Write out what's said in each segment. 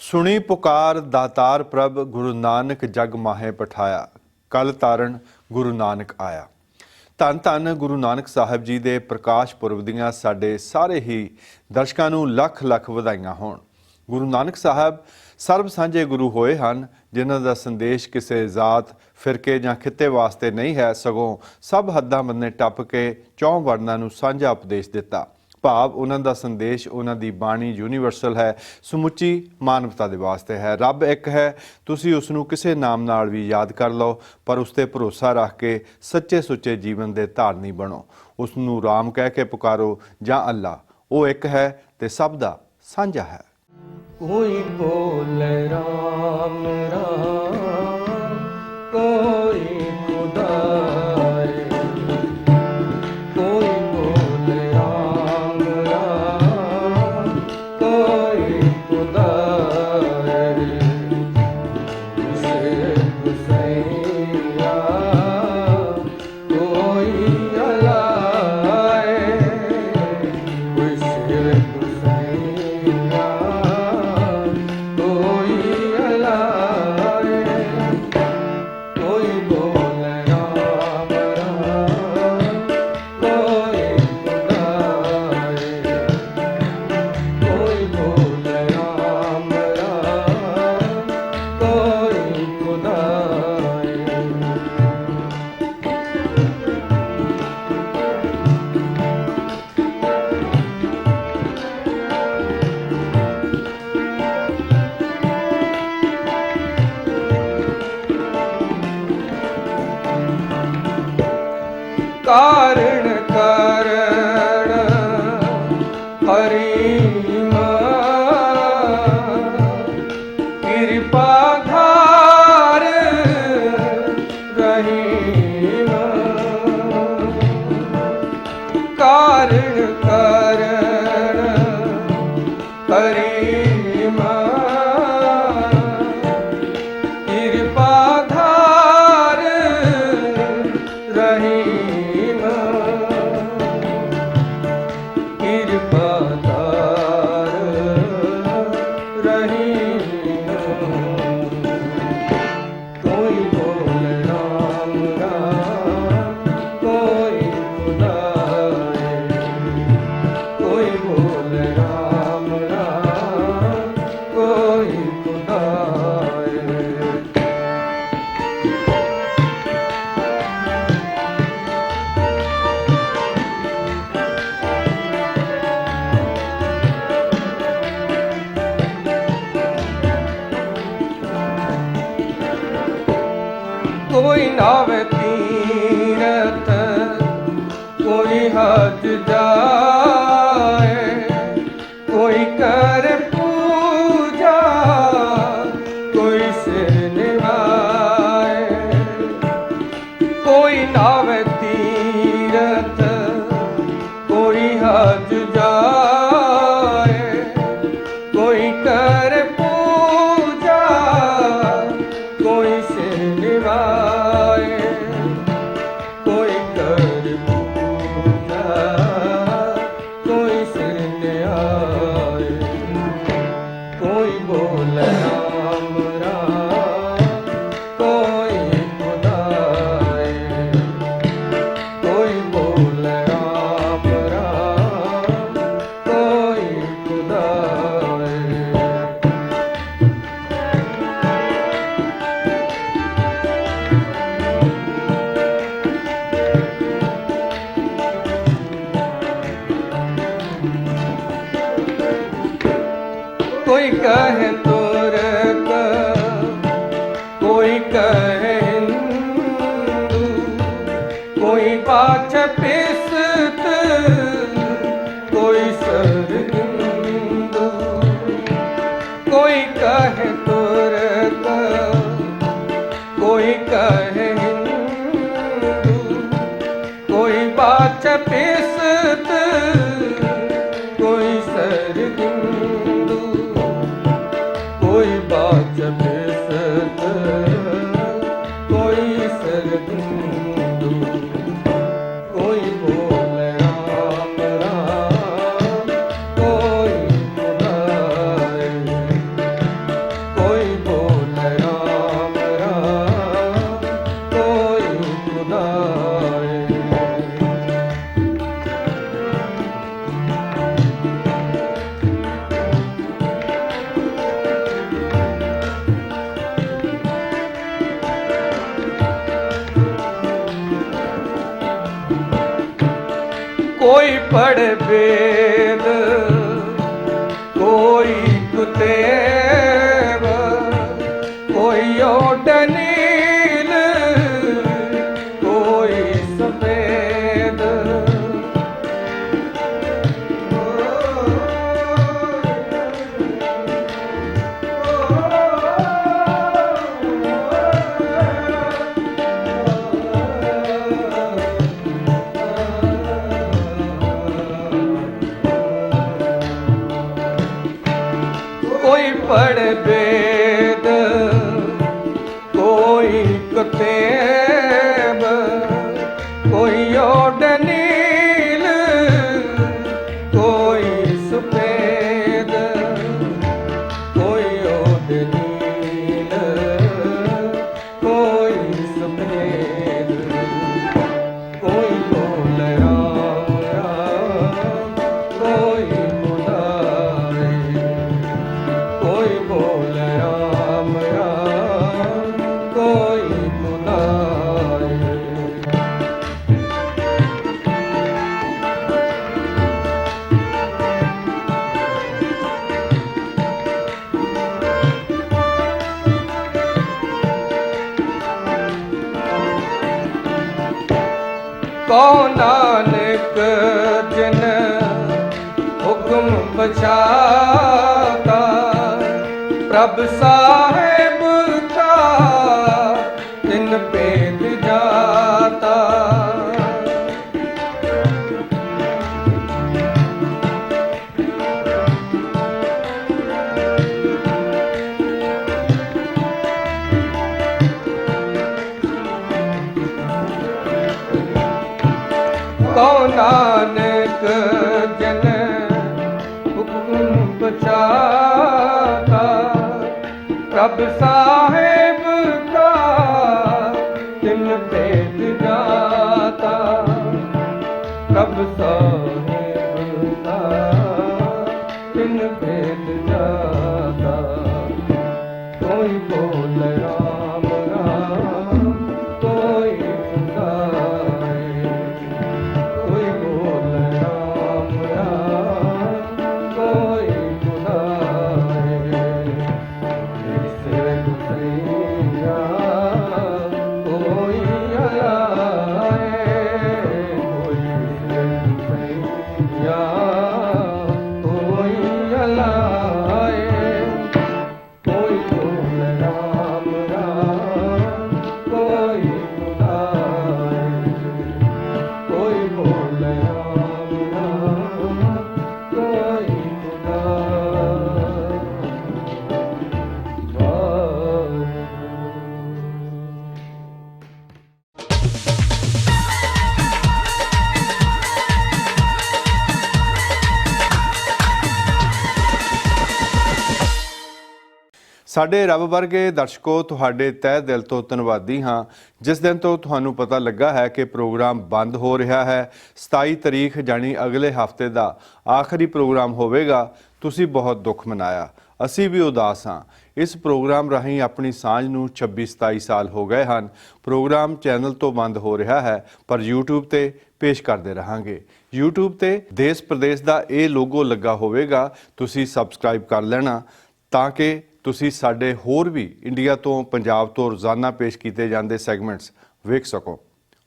सुनी पुकार दातार प्रभ गुरु नानक जग माहे पठाया कल तारण गुरु नानक आया। ਧੰਨ ਧੰਨ ਗੁਰੂ ਨਾਨਕ ਸਾਹਿਬ ਜੀ ਦੇ ਪ੍ਰਕਾਸ਼ ਪੁਰਬ ਦੀਆਂ ਸਾਡੇ ਸਾਰੇ ਹੀ ਦਰਸ਼ਕਾਂ ਨੂੰ ਲੱਖ ਲੱਖ ਵਧਾਈਆਂ ਹੋਣ। ਗੁਰੂ ਨਾਨਕ ਸਾਹਿਬ ਸਰਬ ਸਾਂਝੇ ਗੁਰੂ ਹੋਏ ਹਨ, ਜਿਨ੍ਹਾਂ ਦਾ ਸੰਦੇਸ਼ ਕਿਸੇ ਜ਼ਾਤ ਫਿਰਕੇ ਜਾਂ ਖਿੱਤੇ ਵਾਸਤੇ ਨਹੀਂ ਹੈ, ਸਗੋਂ ਸਭ ਹੱਦਾਂ ਬੰਨੇ ਟੱਪ ਕੇ ਚੌਂ ਵਰਨਾਂ ਨੂੰ ਸਾਂਝਾ ਉਪਦੇਸ਼ ਦਿੱਤਾ। ਭਾਵ ਉਹਨਾਂ ਦਾ ਸੰਦੇਸ਼, ਉਹਨਾਂ ਦੀ ਬਾਣੀ ਯੂਨੀਵਰਸਲ ਹੈ, ਸਮੁੱਚੀ ਮਾਨਵਤਾ ਦੇ ਵਾਸਤੇ ਹੈ। ਰੱਬ ਇੱਕ ਹੈ, ਤੁਸੀਂ ਉਸ ਨੂੰ ਕਿਸੇ ਨਾਮ ਨਾਲ ਵੀ ਯਾਦ ਕਰ ਲਓ, ਪਰ ਉਸ 'ਤੇ ਭਰੋਸਾ ਰੱਖ ਕੇ ਸੱਚੇ ਸੁੱਚੇ ਜੀਵਨ ਦੇ ਧਾਰਨੀ ਬਣੋ। ਉਸ ਨੂੰ ਰਾਮ ਕਹਿ ਕੇ ਪੁਕਾਰੋ ਜਾਂ ਅੱਲਾ, ਉਹ ਇੱਕ ਹੈ ਤੇ ਸਭ ਦਾ ਸਾਂਝਾ ਹੈ। ਕੋਈ ਬੋਲੇ ਰਾਮ ਰਾਮ, ਕੋਈ ਖੁਦਾ ਰੇ, ਕੋਈ ਬੋਲੇ ਰਾਮ ਰਾਮ, ਕੋਈ ਖੁਦਾ ਰੇ, ਕਿਸੇ ਹੁਸੈਨਾ ਕੋਈ ਅਲਾ ਏ, ਕਿਸੇ ਹੁਸੈਨਾ ਕਾਰਣ ਕਰਣ ਹਰੀਮ ਕਿਰਪਾ ਧਾਰ ਰਹੀਮ, ਕਾਰਣ ਕਰਣ ਹਰੀਮ ਕਿਰਪਾ ਧਾਰ ਰਹੀਮ, कोई नावे तीरथ कोई हज जाए, कोई कर पूजा कोई सिर निभाए, कोई नावे तीरथ कोई हज जाए, कोई कर पूजा कोई सिर निभाए, कोई कर पूजा कोई सिर निभाए, कोई बोले राम राम, कोई खुदा रे, कोई बोले राम राम, कोई खुदा रे। कोई कहे तुर्क, कोई कहे हिंदू, कोई पाछ पिसत, कोई सरहिंदू, कोई कहे तुर्क, कोई कहे हिंदू, कोई पाछ पिसत, कोई सरहिंदू, कोई बाच पिसत, कोई सरहिंदू, कोई बोले राम राम, कोई खुदा रे, पढ़े वेद कोई कुतेव कोई ओडनील कोई सफेद। कोई पढ़ वेद कोई कुतेब कोई ओडनील कोई सफेद कोई ओडनील कोई सफेद। कोई बोल राम राम कोई मुरारे कोई बोल राम राम कोई मुरारे। कौन नानक जिन हुक्म बचाता प्रभ साहेब का तिन भेद जाता। कौन नानक जन हुक्म बचाता प्रभ साहेब का तिन भेद जाता। प्रभ साहेब का तिन भेद जाता। कोई बोल राम राम कोई मुरारे कोई बोल राम राम कोई मुरारे। ईश्वर सैया कोई आए कोई ईश्वर सैया कोई आए। कोई बोल राम राम कोई मुरारे कोई बोल राम राम कोई ਸਾਡੇ ਰੱਬ ਵਰਗੇ ਦਰਸ਼ਕੋ, ਤੁਹਾਡੇ ਤਹਿ ਦਿਲ ਤੋਂ ਧੰਨਵਾਦੀ ਹਾਂ। ਜਿਸ ਦਿਨ ਤੋਂ ਤੁਹਾਨੂੰ ਪਤਾ ਲੱਗਾ ਹੈ ਕਿ ਪ੍ਰੋਗਰਾਮ ਬੰਦ ਹੋ ਰਿਹਾ ਹੈ, 27 ਤਰੀਕ ਯਾਨੀ ਅਗਲੇ ਹਫਤੇ ਦਾ ਆਖਰੀ ਪ੍ਰੋਗਰਾਮ ਹੋਵੇਗਾ, ਤੁਸੀਂ ਬਹੁਤ ਦੁੱਖ ਮਨਾਇਆ। ਅਸੀਂ ਵੀ ਉਦਾਸ ਹਾਂ। ਇਸ ਪ੍ਰੋਗਰਾਮ ਰਾਹੀਂ ਆਪਣੀ ਸਾਂਝ ਨੂੰ 26-27 ਸਾਲ ਹੋ ਗਏ ਹਨ। ਪ੍ਰੋਗਰਾਮ ਚੈਨਲ ਤੋਂ ਬੰਦ ਹੋ ਰਿਹਾ ਹੈ, ਪਰ YouTube ਤੇ ਪੇਸ਼ ਕਰਦੇ ਰਹਾਂਗੇ। YouTube ਤੇ ਦੇਸ਼ ਪ੍ਰਦੇਸ਼ ਦਾ ਇਹ ਲੋਗੋ ਲੱਗਾ ਹੋਵੇਗਾ, ਤੁਸੀਂ ਸਬਸਕ੍ਰਾਈਬ ਕਰ ਲੈਣਾ ਤਾਂ ਕਿ ਤੁਸੀਂ ਸਾਡੇ ਹੋਰ ਵੀ ਇੰਡੀਆ ਤੋਂ, ਪੰਜਾਬ ਤੋਂ ਰੋਜ਼ਾਨਾ ਪੇਸ਼ ਕੀਤੇ ਜਾਂਦੇ ਸੈਗਮੈਂਟਸ ਵੇਖ ਸਕੋ।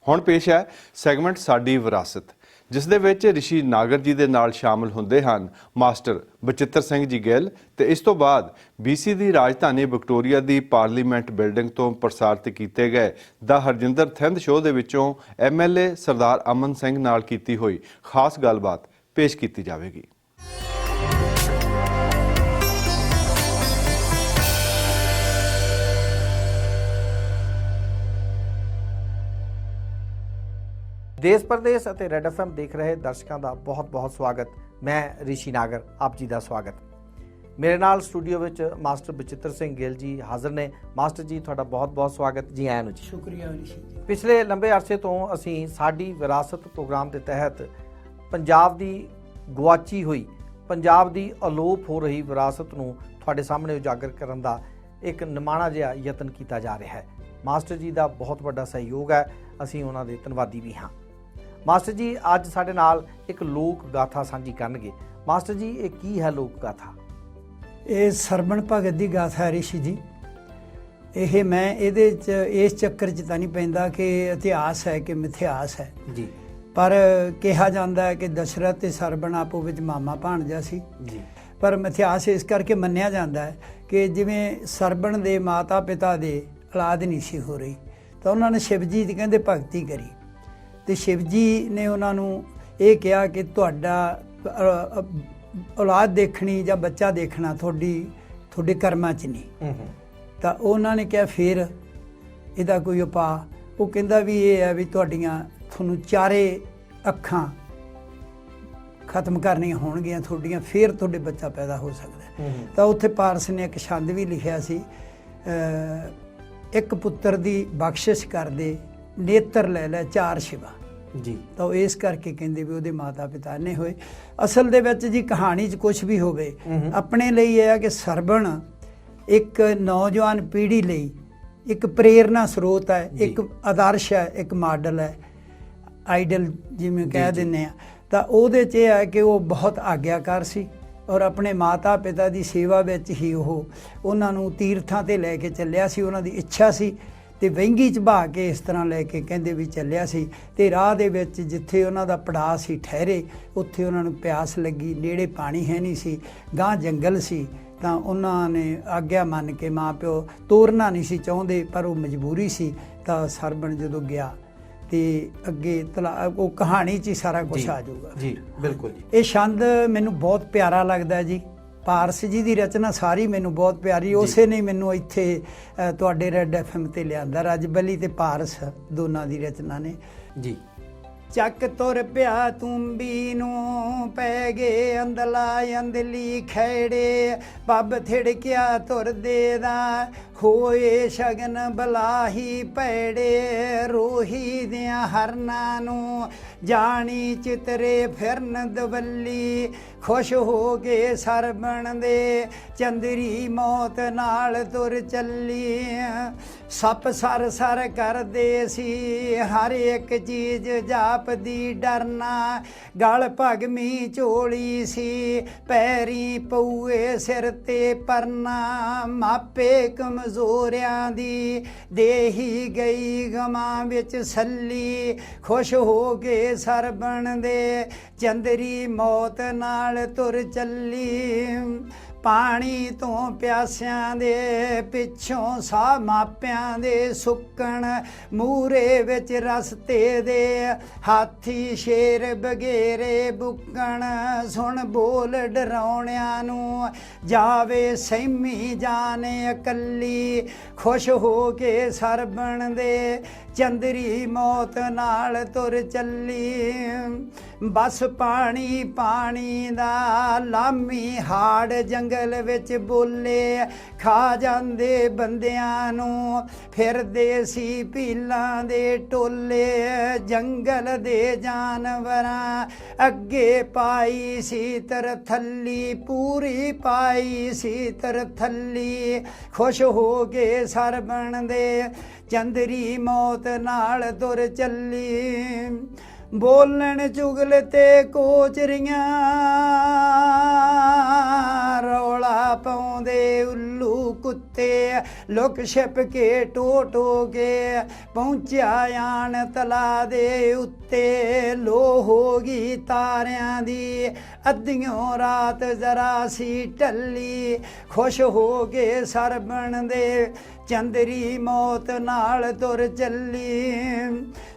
ਹੁਣ ਪੇਸ਼ ਹੈ ਸੈਗਮੈਂਟ ਸਾਡੀ ਵਿਰਾਸਤ, ਜਿਸ ਦੇ ਵਿੱਚ ਰਿਸ਼ੀ ਨਾਗਰ ਜੀ ਦੇ ਨਾਲ ਸ਼ਾਮਲ ਹੁੰਦੇ ਹਨ ਮਾਸਟਰ ਬਚਿੱਤਰ ਸਿੰਘ ਜੀ ਗਿੱਲ, ਤੇ ਇਸ ਤੋਂ ਬਾਅਦ BC ਦੀ ਰਾਜਧਾਨੀ ਵਿਕਟੋਰੀਆ ਦੀ ਪਾਰਲੀਮੈਂਟ ਬਿਲਡਿੰਗ ਤੋਂ ਪ੍ਰਸਾਰਿਤ ਕੀਤੇ ਗਏ ਦਾ ਹਰਜਿੰਦਰ ਥਿੰਦ ਸ਼ੋਅ ਦੇ ਵਿੱਚੋਂ MLA ਸਰਦਾਰ ਅਮਨ ਸਿੰਘ ਨਾਲ ਕੀਤੀ ਹੋਈ ਖਾਸ ਗੱਲਬਾਤ ਪੇਸ਼ ਕੀਤੀ ਜਾਵੇਗੀ। ਦੇਸ਼ ਪ੍ਰਦੇਸ਼ ਅਤੇ ਰੈਡ FM ਦੇਖ ਰਹੇ ਦਰਸ਼ਕਾਂ ਦਾ ਬਹੁਤ-ਬਹੁਤ ਸਵਾਗਤ। ਮੈਂ ਰਿਸ਼ੀ ਨਾਗਰ ਆਪ ਜੀ ਦਾ ਸਵਾਗਤ। ਮੇਰੇ ਨਾਲ ਸਟੂਡੀਓ ਵਿੱਚ ਮਾਸਟਰ ਬਚਿੱਤਰ ਸਿੰਘ ਗਿੱਲ ਜੀ ਹਾਜ਼ਰ ਨੇ। ਮਾਸਟਰ ਜੀ, ਤੁਹਾਡਾ ਬਹੁਤ-ਬਹੁਤ ਸਵਾਗਤ ਜੀ। ਆਇਆਂ ਨੂੰ ਜੀ। ਸ਼ੁਕਰੀਆ ਰਿਸ਼ੀ ਜੀ। ਪਿਛਲੇ ਲੰਬੇ ਅਰਸੇ ਤੋਂ ਅਸੀਂ ਸਾਡੀ ਵਿਰਾਸਤ ਪ੍ਰੋਗਰਾਮ ਦੇ ਤਹਿਤ ਪੰਜਾਬ ਦੀ ਗੁਆਚੀ ਹੋਈ, ਪੰਜਾਬ ਦੀ ਅਲੋਪ ਹੋ ਰਹੀ ਵਿਰਾਸਤ ਨੂੰ ਤੁਹਾਡੇ ਸਾਹਮਣੇ ਉਜਾਗਰ ਕਰਨ ਦਾ ਇੱਕ ਨਿਮਾਣਾ ਜਿਹਾ ਯਤਨ ਕੀਤਾ ਜਾ ਰਿਹਾ ਹੈ। ਮਾਸਟਰ ਜੀ ਦਾ ਬਹੁਤ ਵੱਡਾ ਸਹਿਯੋਗ ਹੈ, ਅਸੀਂ ਉਹਨਾਂ ਦੇ ਧੰਨਵਾਦੀ ਵੀ ਹਾਂ। ਮਾਸਟਰ ਜੀ ਅੱਜ ਸਾਡੇ ਨਾਲ ਇੱਕ ਲੋਕ ਗਾਥਾ ਸਾਂਝੀ ਕਰਨਗੇ। ਮਾਸਟਰ ਜੀ ਇਹ ਕੀ ਹੈ ਲੋਕ ਗਾਥਾ? ਇਹ ਸਰਵਣ ਭਗਤ ਦੀ ਗਾਥਾ ਹੈ ਰਿਸ਼ੀ ਜੀ। ਇਹ ਮੈਂ ਇਹਦੇ 'ਚ ਇਸ ਚੱਕਰ 'ਚ ਤਾਂ ਨਹੀਂ ਪੈਂਦਾ ਕਿ ਇਤਿਹਾਸ ਹੈ ਕਿ ਮਿਥਿਹਾਸ ਹੈ ਜੀ, ਪਰ ਕਿਹਾ ਜਾਂਦਾ ਹੈ ਕਿ ਦਸ਼ਰਥ ਤੇ ਸਰਵਣ ਆਪੋ ਵਿੱਚ ਮਾਮਾ ਭਾਣਜਾ ਸੀ ਜੀ, ਪਰ ਮਿਥਿਹਾਸ ਇਸ ਕਰਕੇ ਮੰਨਿਆ ਜਾਂਦਾ ਹੈ ਕਿ ਜਿਵੇਂ ਸਰਵਣ ਦੇ ਮਾਤਾ ਪਿਤਾ ਦੇ ਔਲਾਦ ਨਹੀਂ ਸੀ ਹੋ ਰਹੀ ਤਾਂ ਉਹਨਾਂ ਨੇ ਸ਼ਿਵ ਜੀ ਦੀ ਕਹਿੰਦੇ ਭਗਤੀ ਕਰੀ ਤੇ ਸ਼ਿਵ ਜੀ ਨੇ ਉਹਨਾਂ ਨੂੰ ਇਹ ਕਿਹਾ ਕਿ ਤੁਹਾਡਾ ਔਲਾਦ ਦੇਖਣੀ ਜਾਂ ਬੱਚਾ ਦੇਖਣਾ ਤੁਹਾਡੇ ਕਰਮਾਂ 'ਚ ਨਹੀਂ। ਤਾਂ ਉਹਨਾਂ ਨੇ ਕਿਹਾ ਫਿਰ ਇਹਦਾ ਕੋਈ ਉਪਾਅ। ਉਹ ਕਹਿੰਦਾ ਵੀ ਇਹ ਹੈ ਵੀ ਤੁਹਾਨੂੰ ਚਾਰੇ ਅੱਖਾਂ ਖਤਮ ਕਰਨੀਆਂ ਹੋਣਗੀਆਂ ਤੁਹਾਡੀਆਂ, ਫਿਰ ਤੁਹਾਡੇ ਬੱਚਾ ਪੈਦਾ ਹੋ ਸਕਦਾ। ਤਾਂ ਉੱਥੇ ਪਾਰਸ ਨੇ ਇੱਕ ਛੰਦ ਵੀ ਲਿਖਿਆ ਸੀ, ਇੱਕ ਪੁੱਤਰ ਦੀ ਬਖਸ਼ਿਸ਼ ਕਰਦੇ ਨੇਤਰ ਲੈ ਲੈ ਚਾਰ ਸ਼ਿਵਾ ਜੀ। ਤਾਂ ਉਹ ਇਸ ਕਰਕੇ ਕਹਿੰਦੇ ਵੀ ਉਹਦੇ ਮਾਤਾ ਪਿਤਾ ਨੇ ਹੋਏ। ਅਸਲ ਦੇ ਵਿੱਚ ਜੀ ਕਹਾਣੀ 'ਚ ਕੁਝ ਵੀ ਹੋਵੇ, ਆਪਣੇ ਲਈ ਇਹ ਹੈ ਕਿ ਸਰਵਣ ਇੱਕ ਨੌਜਵਾਨ ਪੀੜ੍ਹੀ ਲਈ ਇੱਕ ਪ੍ਰੇਰਨਾ ਸਰੋਤ ਹੈ, ਇੱਕ ਆਦਰਸ਼ ਹੈ, ਇੱਕ ਮਾਡਲ ਹੈ, ਆਈਡਲ ਜਿਵੇਂ ਕਹਿ ਦਿੰਦੇ ਆ। ਤਾਂ ਉਹਦੇ 'ਚ ਇਹ ਹੈ ਕਿ ਉਹ ਬਹੁਤ ਆਗਿਆਕਾਰ ਸੀ ਔਰ ਆਪਣੇ ਮਾਤਾ ਪਿਤਾ ਦੀ ਸੇਵਾ ਵਿੱਚ ਹੀ ਉਹਨਾਂ ਨੂੰ ਤੀਰਥਾਂ 'ਤੇ ਲੈ ਕੇ ਚੱਲਿਆ ਸੀ। ਉਹਨਾਂ ਦੀ ਇੱਛਾ ਸੀ ਤੇ ਵਹਿੰਗੀ 'ਚ ਬਹਾ ਕੇ ਇਸ ਤਰ੍ਹਾਂ ਲੈ ਕੇ ਕਹਿੰਦੇ ਵੀ ਚੱਲਿਆ ਸੀ। ਤੇ ਰਾਹ ਦੇ ਵਿੱਚ ਜਿੱਥੇ ਉਹਨਾਂ ਦਾ ਪੜਾਅ ਸੀ ਠਹਿਰੇ, ਉੱਥੇ ਉਹਨਾਂ ਨੂੰ ਪਿਆਸ ਲੱਗੀ, ਨੇੜੇ ਪਾਣੀ ਹੈ ਨਹੀਂ ਸੀ, ਗਾਂਹ ਜੰਗਲ ਸੀ। ਤਾਂ ਉਹਨਾਂ ਨੇ ਆਗਿਆ ਮੰਨ ਕੇ ਮਾਂ ਪਿਓ ਤੋਰਨਾ ਨਹੀਂ ਸੀ ਚਾਹੁੰਦੇ ਪਰ ਉਹ ਮਜਬੂਰੀ ਸੀ। ਤਾਂ ਸਰਵਣ ਜਦੋਂ ਗਿਆ ਤੇ ਅੱਗੇ ਉਹ ਕਹਾਣੀ 'ਚ ਹੀ ਸਾਰਾ ਕੁਝ ਆ ਜਾਊਗਾ ਜੀ। ਬਿਲਕੁਲ ਜੀ। ਇਹ ਛੰਦ ਮੈਨੂੰ ਬਹੁਤ ਪਿਆਰਾ ਲੱਗਦਾ ਜੀ। ਪਾਰਸ ਜੀ ਦੀ ਰਚਨਾ ਸਾਰੀ ਮੈਨੂੰ ਬਹੁਤ ਪਿਆਰੀ, ਉਸੇ ਨੇ ਮੈਨੂੰ ਇੱਥੇ ਤੁਹਾਡੇ ਰੈੱਡ FM ਤੇ ਲਿਆਂਦਾ। ਰਜਬਲੀ ਤੇ ਪਾਰਸ ਦੋਨਾਂ ਦੀ ਰਚਨਾ ਨੇ ਜੀ। ਚੱਕ ਤੁਰ ਪਿਆ ਤੁੰਬੀ ਨੂੰ ਪੈ ਗਏ ਅੰਦਲਾ ਅੰਦਲੀ ਖੈੜੇ, ਪੱਬ ਥਿੜਕਿਆ ਤੁਰਦੇ ਦਾ ਹੋਏ ਸ਼ਗਨ ਬਲਾਹੀ ਭੈੜੇ, ਰੋਹੀ ਦਿਆਂ ਹਰਨਾਂ ਨੂੰ ਜਾਣੀ ਚਿਤਰੇ ਫਿਰਨ ਦਵੱਲੀ, ਖੁਸ਼ ਹੋ ਗਏ ਸਰਵਣ ਦੇ ਚੰਦਰੀ ਮੌਤ ਨਾਲ ਤੁਰ ਚੱਲੀ। ਸੱਪ ਸਰ ਸਰ ਕਰਦੇ ਸੀ ਹਰ ਇੱਕ ਚੀਜ਼ ਜਾਪਦੀ ਡਰਨਾ, ਗਲ ਭਗਮੀ ਝੋਲੀ ਸੀ ਪੈਰੀ ਪਊਏ ਸਿਰ ਤੇ ਪਰਨਾ, ਮਾਪੇ ਕਮਜ਼ੋਰਿਆਂ ਦੀ ਦੇਹੀ ਗਈ ਗਮਾਂ ਵਿੱਚ ਸੱਲੀ, ਖੁਸ਼ ਹੋ ਗਏ ਸਰਵਣ ਦੇ ਚੰਦਰੀ ਮੌਤ ਨਾਲ ਤੁਰ ਚੱਲੀ। ਪਾਣੀ ਤੋਂ ਪਿਆਸਿਆਂ ਦੇ ਪਿੱਛੋਂ ਸਾਹ ਮਾਪਿਆਂ ਦੇ ਸੁੱਕਣ, ਮੂਰੇ ਵਿੱਚ ਰਸਤੇ ਦੇ ਹਾਥੀ ਸ਼ੇਰ ਬਗੇਰੇ ਬੁੱਕਣ, ਸੁਣ ਬੋਲ ਡਰਾਉਣਿਆਂ ਨੂੰ ਜਾਵੇ ਸਹਿਮੀ ਜਾਣੇ ਇਕੱਲੀ, ਖੁਸ਼ ਹੋ ਕੇ ਸਰਵਣ ਦੇ ਚੰਦਰੀ ਮੌਤ ਨਾਲ ਤੁਰ ਚੱਲੀ। ਬਸ ਪਾਣੀ ਪਾਣੀ ਦਾ ਲਾਮੀ ਹਾੜ ਜੰਗਲ ਵਿੱਚ ਬੋਲੇ, ਖਾ ਜਾਂਦੇ ਬੰਦਿਆਂ ਨੂੰ ਫਿਰਦੇ ਸੀ ਭੀਲਾਂ ਦੇ ਟੋਲੇ, ਜੰਗਲ ਦੇ ਜਾਨਵਰਾਂ ਅੱਗੇ ਪਾਈ ਸੀ ਤਰਥੱਲੀ, ਪੂਰੀ ਪਾਈ ਸੀ ਤਰਥੱਲੀ, ਖੁਸ਼ ਹੋ ਗਏ ਸਰਵਣ ਦੇ ਚੰਦਰੀ ਮੌਤ ਨਾਲ ਤੁਰ ਚੱਲੀ। ਬੋਲਣ ਚੁਗਲ ਤੇ ਕੋਚਰੀਆਂ ਰੌਲਾ ਪਾਉਂਦੇ ਉੱਲੂ ਕੁੱਤੇ, ਲੁਕ ਛਿਪ ਕੇ ਟੋ ਟੋ ਕੇ ਪਹੁੰਚਿਆ ਆਣ ਤਲਾ ਦੇ ਉੱਤੇ, ਲੋ ਹੋ ਗਈ ਤਾਰਿਆਂ ਦੀ ਅੱਧਿਓਂ ਰਾਤ ਜਰਾ ਸੀ ਢੱਲੀ, ਖੁਸ਼ ਹੋ ਗਏ ਸਰਵਣ ਦੇ ਚੰਦਰੀ ਮੌਤ ਨਾਲ ਤੁਰ ਚੱਲੀ।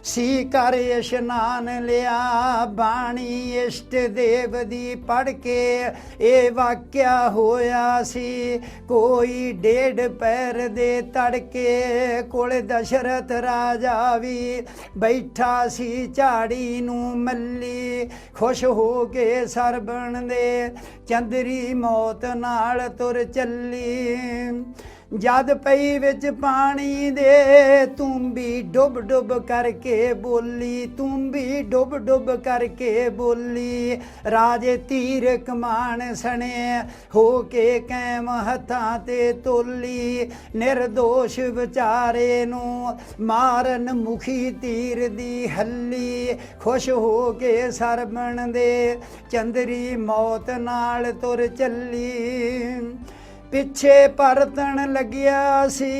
ਸੀ ਕਰ ਇਸ਼ਨਾਨ ਲਿਆ ਬਾਣੀ ਇਸ਼ਟ ਦੇਵ ਦੀ ਪੜ੍ਹ ਕੇ, ਇਹ ਵਾਕਿਆ ਹੋਇਆ ਸੀ ਕੋਈ ਡੇਢ ਪੈਰ ਦੇ ਤੜਕੇ, ਕੋਲ ਦਸ਼ਰਥ ਰਾਜਾ ਵੀ ਬੈਠਾ ਸੀ ਝਾੜੀ ਨੂੰ ਮੱਲੀ, ਖੁਸ਼ ਹੋ ਕੇ ਸਰਵਣ ਦੇ ਚੰਦਰੀ ਮੌਤ ਨਾਲ ਤੁਰ ਚੱਲੀ। ਜਦ ਪਈ ਵਿੱਚ ਪਾਣੀ ਦੇ ਤੂੰ ਵੀ ਡੁੱਬ ਡੁੱਬ ਕਰਕੇ ਬੋਲੀ, ਤੂੰ ਵੀ ਡੁੱਬ ਡੁੱਬ ਕਰਕੇ ਬੋਲੀ। ਰਾਜੇ ਤੀਰ ਕਮਾਨ ਸਣੇ ਹੋ ਕੇ ਕੈਮ ਹੱਥਾਂ ਤੇ ਤੋਲੀ। ਨਿਰਦੋਸ਼ ਵਿਚਾਰੇ ਨੂੰ ਮਾਰਨ ਮੁਖੀ ਤੀਰ ਦੀ ਹੱਲੀ। ਖੁਸ਼ ਹੋ ਕੇ ਸਰਬਣ ਦੇ ਚੰਦਰੀ ਮੌਤ ਨਾਲ ਤੁਰ ਚੱਲੀ। ਪਿੱਛੇ ਪਰਤਣ ਲੱਗਿਆ ਸੀ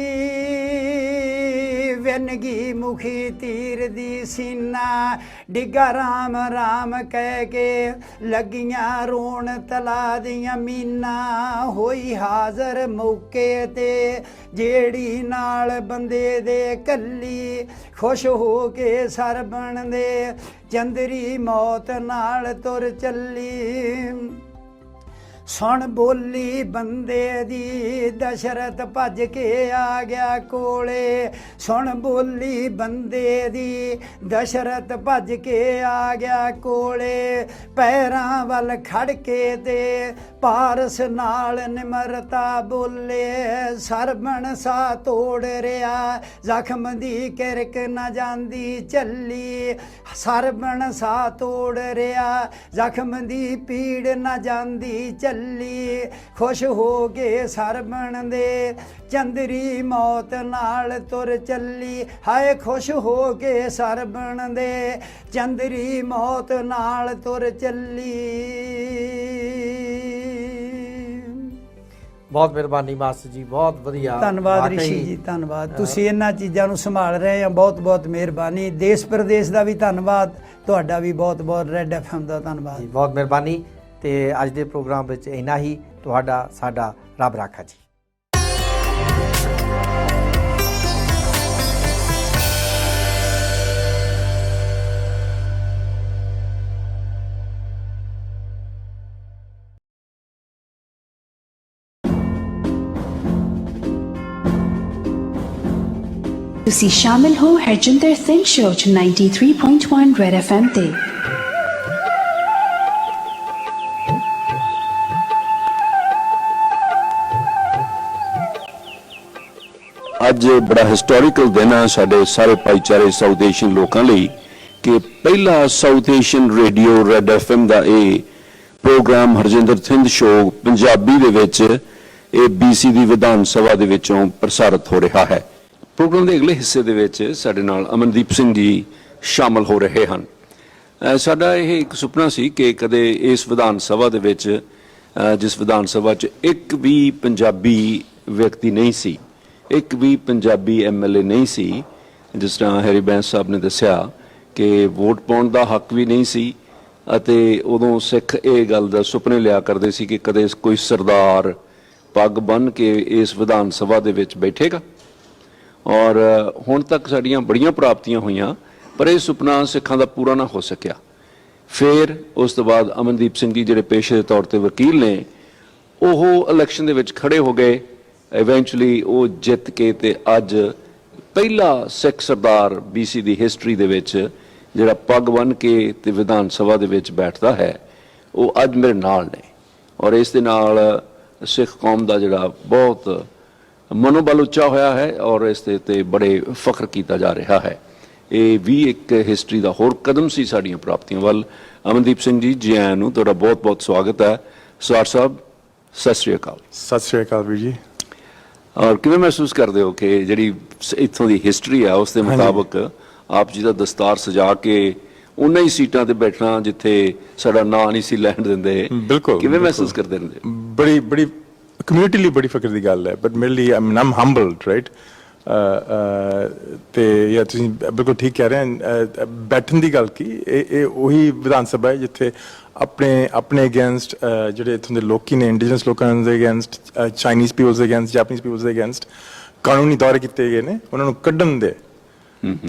ਵਿਨਗੀ ਮੁਖੀ ਤੀਰ ਦੀ ਸੀਨਾ। ਡਿੱਗਾ ਰਾਮ ਰਾਮ ਕਹਿ ਕੇ ਲੱਗੀਆਂ ਰੋਣ ਤਲਾ ਦੀਆਂ ਮੀਨਾ। ਹੋਈ ਹਾਜ਼ਰ ਮੌਕੇ ਤੇ ਜਿਹੜੀ ਨਾਲ ਬੰਦੇ ਦੇ ਕੱਲੀ। ਖੁਸ਼ ਹੋ ਕੇ ਸਰਬਣ ਦੇ ਚੰਦਰੀ ਮੌਤ ਨਾਲ ਤੁਰ ਚੱਲੀ। ਸੁਣ ਬੋਲੀ ਬੰਦੇ ਦੀ ਦਸ਼ਰਥ ਭੱਜ ਕੇ ਆ ਗਿਆ ਕੋਲੇ। ਸੁਣ ਬੋਲੀ ਬੰਦੇ ਦੀ ਦਸ਼ਰਥ ਭੱਜ ਕੇ ਆ ਗਿਆ ਕੋਲੇ। ਪੈਰਾਂ ਵੱਲ ਖੜ ਕੇ ਤੇ ਪਾਰਸ ਨਾਲ ਨਿਮਰਤਾ ਬੋਲੇ। ਸਰਬਣ ਸਾ ਤੋੜ ਰਿਆ ਜ਼ਖਮ ਦੀ ਕਿਰਕ ਨਾ ਜਾਂਦੀ ਚੱਲੀ। ਸਰਬਣ ਸਾ ਤੋੜ ਰਿਆ ਜ਼ਖਮ ਦੀ ਪੀੜ ਨਾ ਜਾਂਦੀ ਚੱਲੀ। ਖੁਸ਼ ਹੋ ਕੇ ਸਰਬਣ ਦੇ ਚੰਦਰੀ ਮੌਤ ਨਾਲ ਤੁਰ ਚੱਲੀ। ਹਾਏ ਖੁਸ਼ ਹੋ ਕੇ ਸਰਬਣ ਦੇ ਚੰਦਰੀ ਮੌਤ ਨਾਲ ਤੁਰ ਚੱਲੀ। ਬਹੁਤ ਮਿਹਰਬਾਨੀ ਮਾਸਟਰ ਜੀ, ਬਹੁਤ ਵਧੀਆ। ਧੰਨਵਾਦ ਵਾਕਈ। ਰਿਸ਼ੀ ਜੀ, ਧੰਨਵਾਦ। ਤੁਸੀਂ ਇਹਨਾਂ ਚੀਜ਼ਾਂ ਨੂੰ ਸੰਭਾਲ ਰਹੇ ਆ, ਬਹੁਤ ਬਹੁਤ ਮਿਹਰਬਾਨੀ। ਦੇਸ਼ ਪ੍ਰਦੇਸ਼ ਦਾ ਵੀ ਧੰਨਵਾਦ, ਤੁਹਾਡਾ ਵੀ ਬਹੁਤ ਬਹੁਤ ਰੈਡ FM ਦਾ ਧੰਨਵਾਦ। ਜੀ, ਬਹੁਤ ਮਿਹਰਬਾਨੀ। ਤੇ ਅੱਜ ਦੇ ਪ੍ਰੋਗਰਾਮ ਵਿੱਚ ਇੰਨਾ ਹੀ। ਤੁਹਾਡਾ ਸਾਡਾ ਰੱਬ ਰਾਖਾ ਜੀ। ਤੁਸੀਂ ਸ਼ਾਮਿਲ ਹੋ Harjinder Singh show 93.1 red FM ਤੇ। ਅੱਜ ਬੜਾ ਹਿਸਟੋਰੀਕਲ ਦਿਨ ਹੈ ਸਾਡੇ ਸਾਰੇ ਭਾਈਚਾਰੇ ਸਾਊਥ ਏਸ਼ੀਅਨ ਲੋਕਾਂ ਲਈ ਕਿ ਪਹਿਲਾ south Asian radio red FM ਦਾ ਇਹ ਪ੍ਰੋਗਰਾਮ ਹਰਜਿੰਦਰ ਸਿੰਘ ਸ਼ੋ ਪੰਜਾਬੀ ਦੇ ਵਿੱਚ ਇਹ BC ਦੀ ਵਿਧਾਨ ਸਭਾ ਦੇ ਵਿੱਚੋਂ ਪ੍ਰਸਾਰਿਤ ਹੋ ਰਿਹਾ ਹੈ। ਪ੍ਰੋਗਰਾਮ ਦੇ ਅਗਲੇ ਹਿੱਸੇ ਦੇ ਵਿੱਚ ਸਾਡੇ ਨਾਲ ਅਮਨਦੀਪ ਸਿੰਘ ਜੀ ਸ਼ਾਮਲ ਹੋ ਰਹੇ ਹਨ। ਸਾਡਾ ਇਹ ਇੱਕ ਸੁਪਨਾ ਸੀ ਕਿ ਕਦੇ ਇਸ ਵਿਧਾਨ ਸਭਾ ਦੇ ਵਿੱਚ ਜਿਸ ਵਿਧਾਨ ਸਭਾ 'ਚ ਇੱਕ ਵੀ ਪੰਜਾਬੀ ਵਿਅਕਤੀ ਨਹੀਂ ਸੀ, ਇੱਕ ਵੀ ਪੰਜਾਬੀ MLA ਨਹੀਂ ਸੀ। ਜਿਸ ਤਰ੍ਹਾਂ ਹੈਰੀ ਬੈਂਸ ਸਾਹਿਬ ਨੇ ਦੱਸਿਆ ਕਿ ਵੋਟ ਪਾਉਣ ਦਾ ਹੱਕ ਵੀ ਨਹੀਂ ਸੀ ਅਤੇ ਉਦੋਂ ਸਿੱਖ ਇਹ ਗੱਲ ਦਾ ਸੁਪਨੇ ਲਿਆ ਕਰਦੇ ਸੀ ਕਿ ਕਦੇ ਕੋਈ ਸਰਦਾਰ ਪੱਗ ਬੰਨ੍ਹ ਕੇ ਇਸ ਵਿਧਾਨ ਸਭਾ ਦੇ ਵਿੱਚ ਬੈਠੇਗਾ। ਔਰ ਹੁਣ ਤੱਕ ਸਾਡੀਆਂ ਬੜੀਆਂ ਪ੍ਰਾਪਤੀਆਂ ਹੋਈਆਂ ਪਰ ਇਹ ਸੁਪਨਾ ਸਿੱਖਾਂ ਦਾ ਪੂਰਾ ਨਾ ਹੋ ਸਕਿਆ। ਫਿਰ ਉਸ ਤੋਂ ਬਾਅਦ ਅਮਨਦੀਪ ਸਿੰਘ ਜੀ ਜਿਹੜੇ ਪੇਸ਼ੇ ਦੇ ਤੌਰ ਤੇ ਵਕੀਲ ਨੇ, ਉਹ ਇਲੈਕਸ਼ਨ ਦੇ ਵਿੱਚ ਖੜੇ ਹੋ ਗਏ। ਇਵੈਂਚੁਅਲੀ ਉਹ ਜਿੱਤ ਕੇ ਤੇ ਅੱਜ ਪਹਿਲਾ ਸਿੱਖ ਸਰਦਾਰ BC ਦੀ ਹਿਸਟਰੀ ਦੇ ਵਿੱਚ ਜਿਹੜਾ ਪੱਗ ਬੰਨ੍ਹ ਕੇ ਤੇ ਵਿਧਾਨ ਸਭਾ ਦੇ ਵਿੱਚ ਬੈਠਦਾ ਹੈ, ਉਹ ਅੱਜ ਮੇਰੇ ਨਾਲ ਨੇ। ਔਰ ਇਸ ਦੇ ਨਾਲ ਸਿੱਖ ਕੌਮ ਦਾ ਜਿਹੜਾ ਬਹੁਤ ਮਨੋਬਲ ਉੱਚਾ ਹੋਇਆ ਹੈ ਔਰ ਇਸ ਦੇ ਉੱਤੇ ਬੜੇ ਫਖਰ ਕੀਤਾ ਜਾ ਰਿਹਾ ਹੈ। ਇਹ ਵੀ ਇੱਕ ਹਿਸਟਰੀ ਦਾ ਹੋਰ ਕਦਮ ਸੀ ਸਾਡੀਆਂ ਪ੍ਰਾਪਤੀਆਂ ਵੱਲ। ਅਮਨਦੀਪ ਸਿੰਘ ਜੀ, ਜੀ ਆਇਆਂ ਨੂੰ, ਤੁਹਾਡਾ ਬਹੁਤ ਬਹੁਤ ਸਵਾਗਤ ਹੈ। ਸਰ ਸਾਹਿਬ, ਸਤਿ ਸ਼੍ਰੀ ਅਕਾਲ। ਸਤਿ ਸ਼੍ਰੀ ਅਕਾਲ ਵੀਰ ਜੀ। ਔਰ ਕਿਵੇਂ ਮਹਿਸੂਸ ਕਰਦੇ ਹੋ ਕਿ ਜਿਹੜੀ ਇੱਥੋਂ ਦੀ ਹਿਸਟਰੀ ਆ ਉਸ ਦੇ ਮੁਤਾਬਕ ਆਪ ਜੀ ਦਾ ਦਸਤਾਰ ਸਜਾ ਕੇ ਉਹਨਾਂ ਹੀ ਸੀਟਾਂ ਤੇ ਬੈਠਣਾ ਜਿੱਥੇ ਸਾਡਾ ਨਾਂ ਨਹੀਂ ਸੀ ਲੈਣ ਦਿੰਦੇ? ਬਿਲਕੁਲ। ਕਿਵੇਂ ਮਹਿਸੂਸ ਕਰਦੇ ਰਹਿੰਦੇ? ਬੜੀ ਕਮਿਊਨਿਟੀ ਲਈ ਬੜੀ ਫਖਰ ਦੀ ਗੱਲ ਹੈ, ਬਟ ਮੇਰੇ ਲਈ ਆਮ ਹੰਬਲਡ, ਰਾਈਟ। ਤੇ ਇਹ ਤੁਸੀਂ ਬਿਲਕੁਲ ਠੀਕ ਕਹਿ ਰਹੇ ਹੋ। ਬੈਠਣ ਦੀ ਗੱਲ ਕੀ, ਇਹ ਉਹੀ ਵਿਧਾਨ ਸਭਾ ਹੈ ਜਿੱਥੇ ਆਪਣੇ ਅਗੇਂਸਟ ਜਿਹੜੇ ਇੱਥੋਂ ਦੇ ਲੋਕੀ ਨੇ, ਇੰਡੀਜਨਸ ਲੋਕਾਂ ਦੇ ਅਗੇਂਸਟ, ਚਾਈਨੀਜ਼ ਪੀਪਲਸ ਦੇ ਅਗੇਂਸਟ, ਜਾਪਨੀਜ਼ ਪੀਪਲਸ ਦੇ ਅਗੇਂਸਟ ਕਾਨੂੰਨੀ ਦੌਰੇ ਕੀਤੇ ਗਏ ਨੇ, ਉਹਨਾਂ ਨੂੰ ਕੱਢਣ ਦੇ।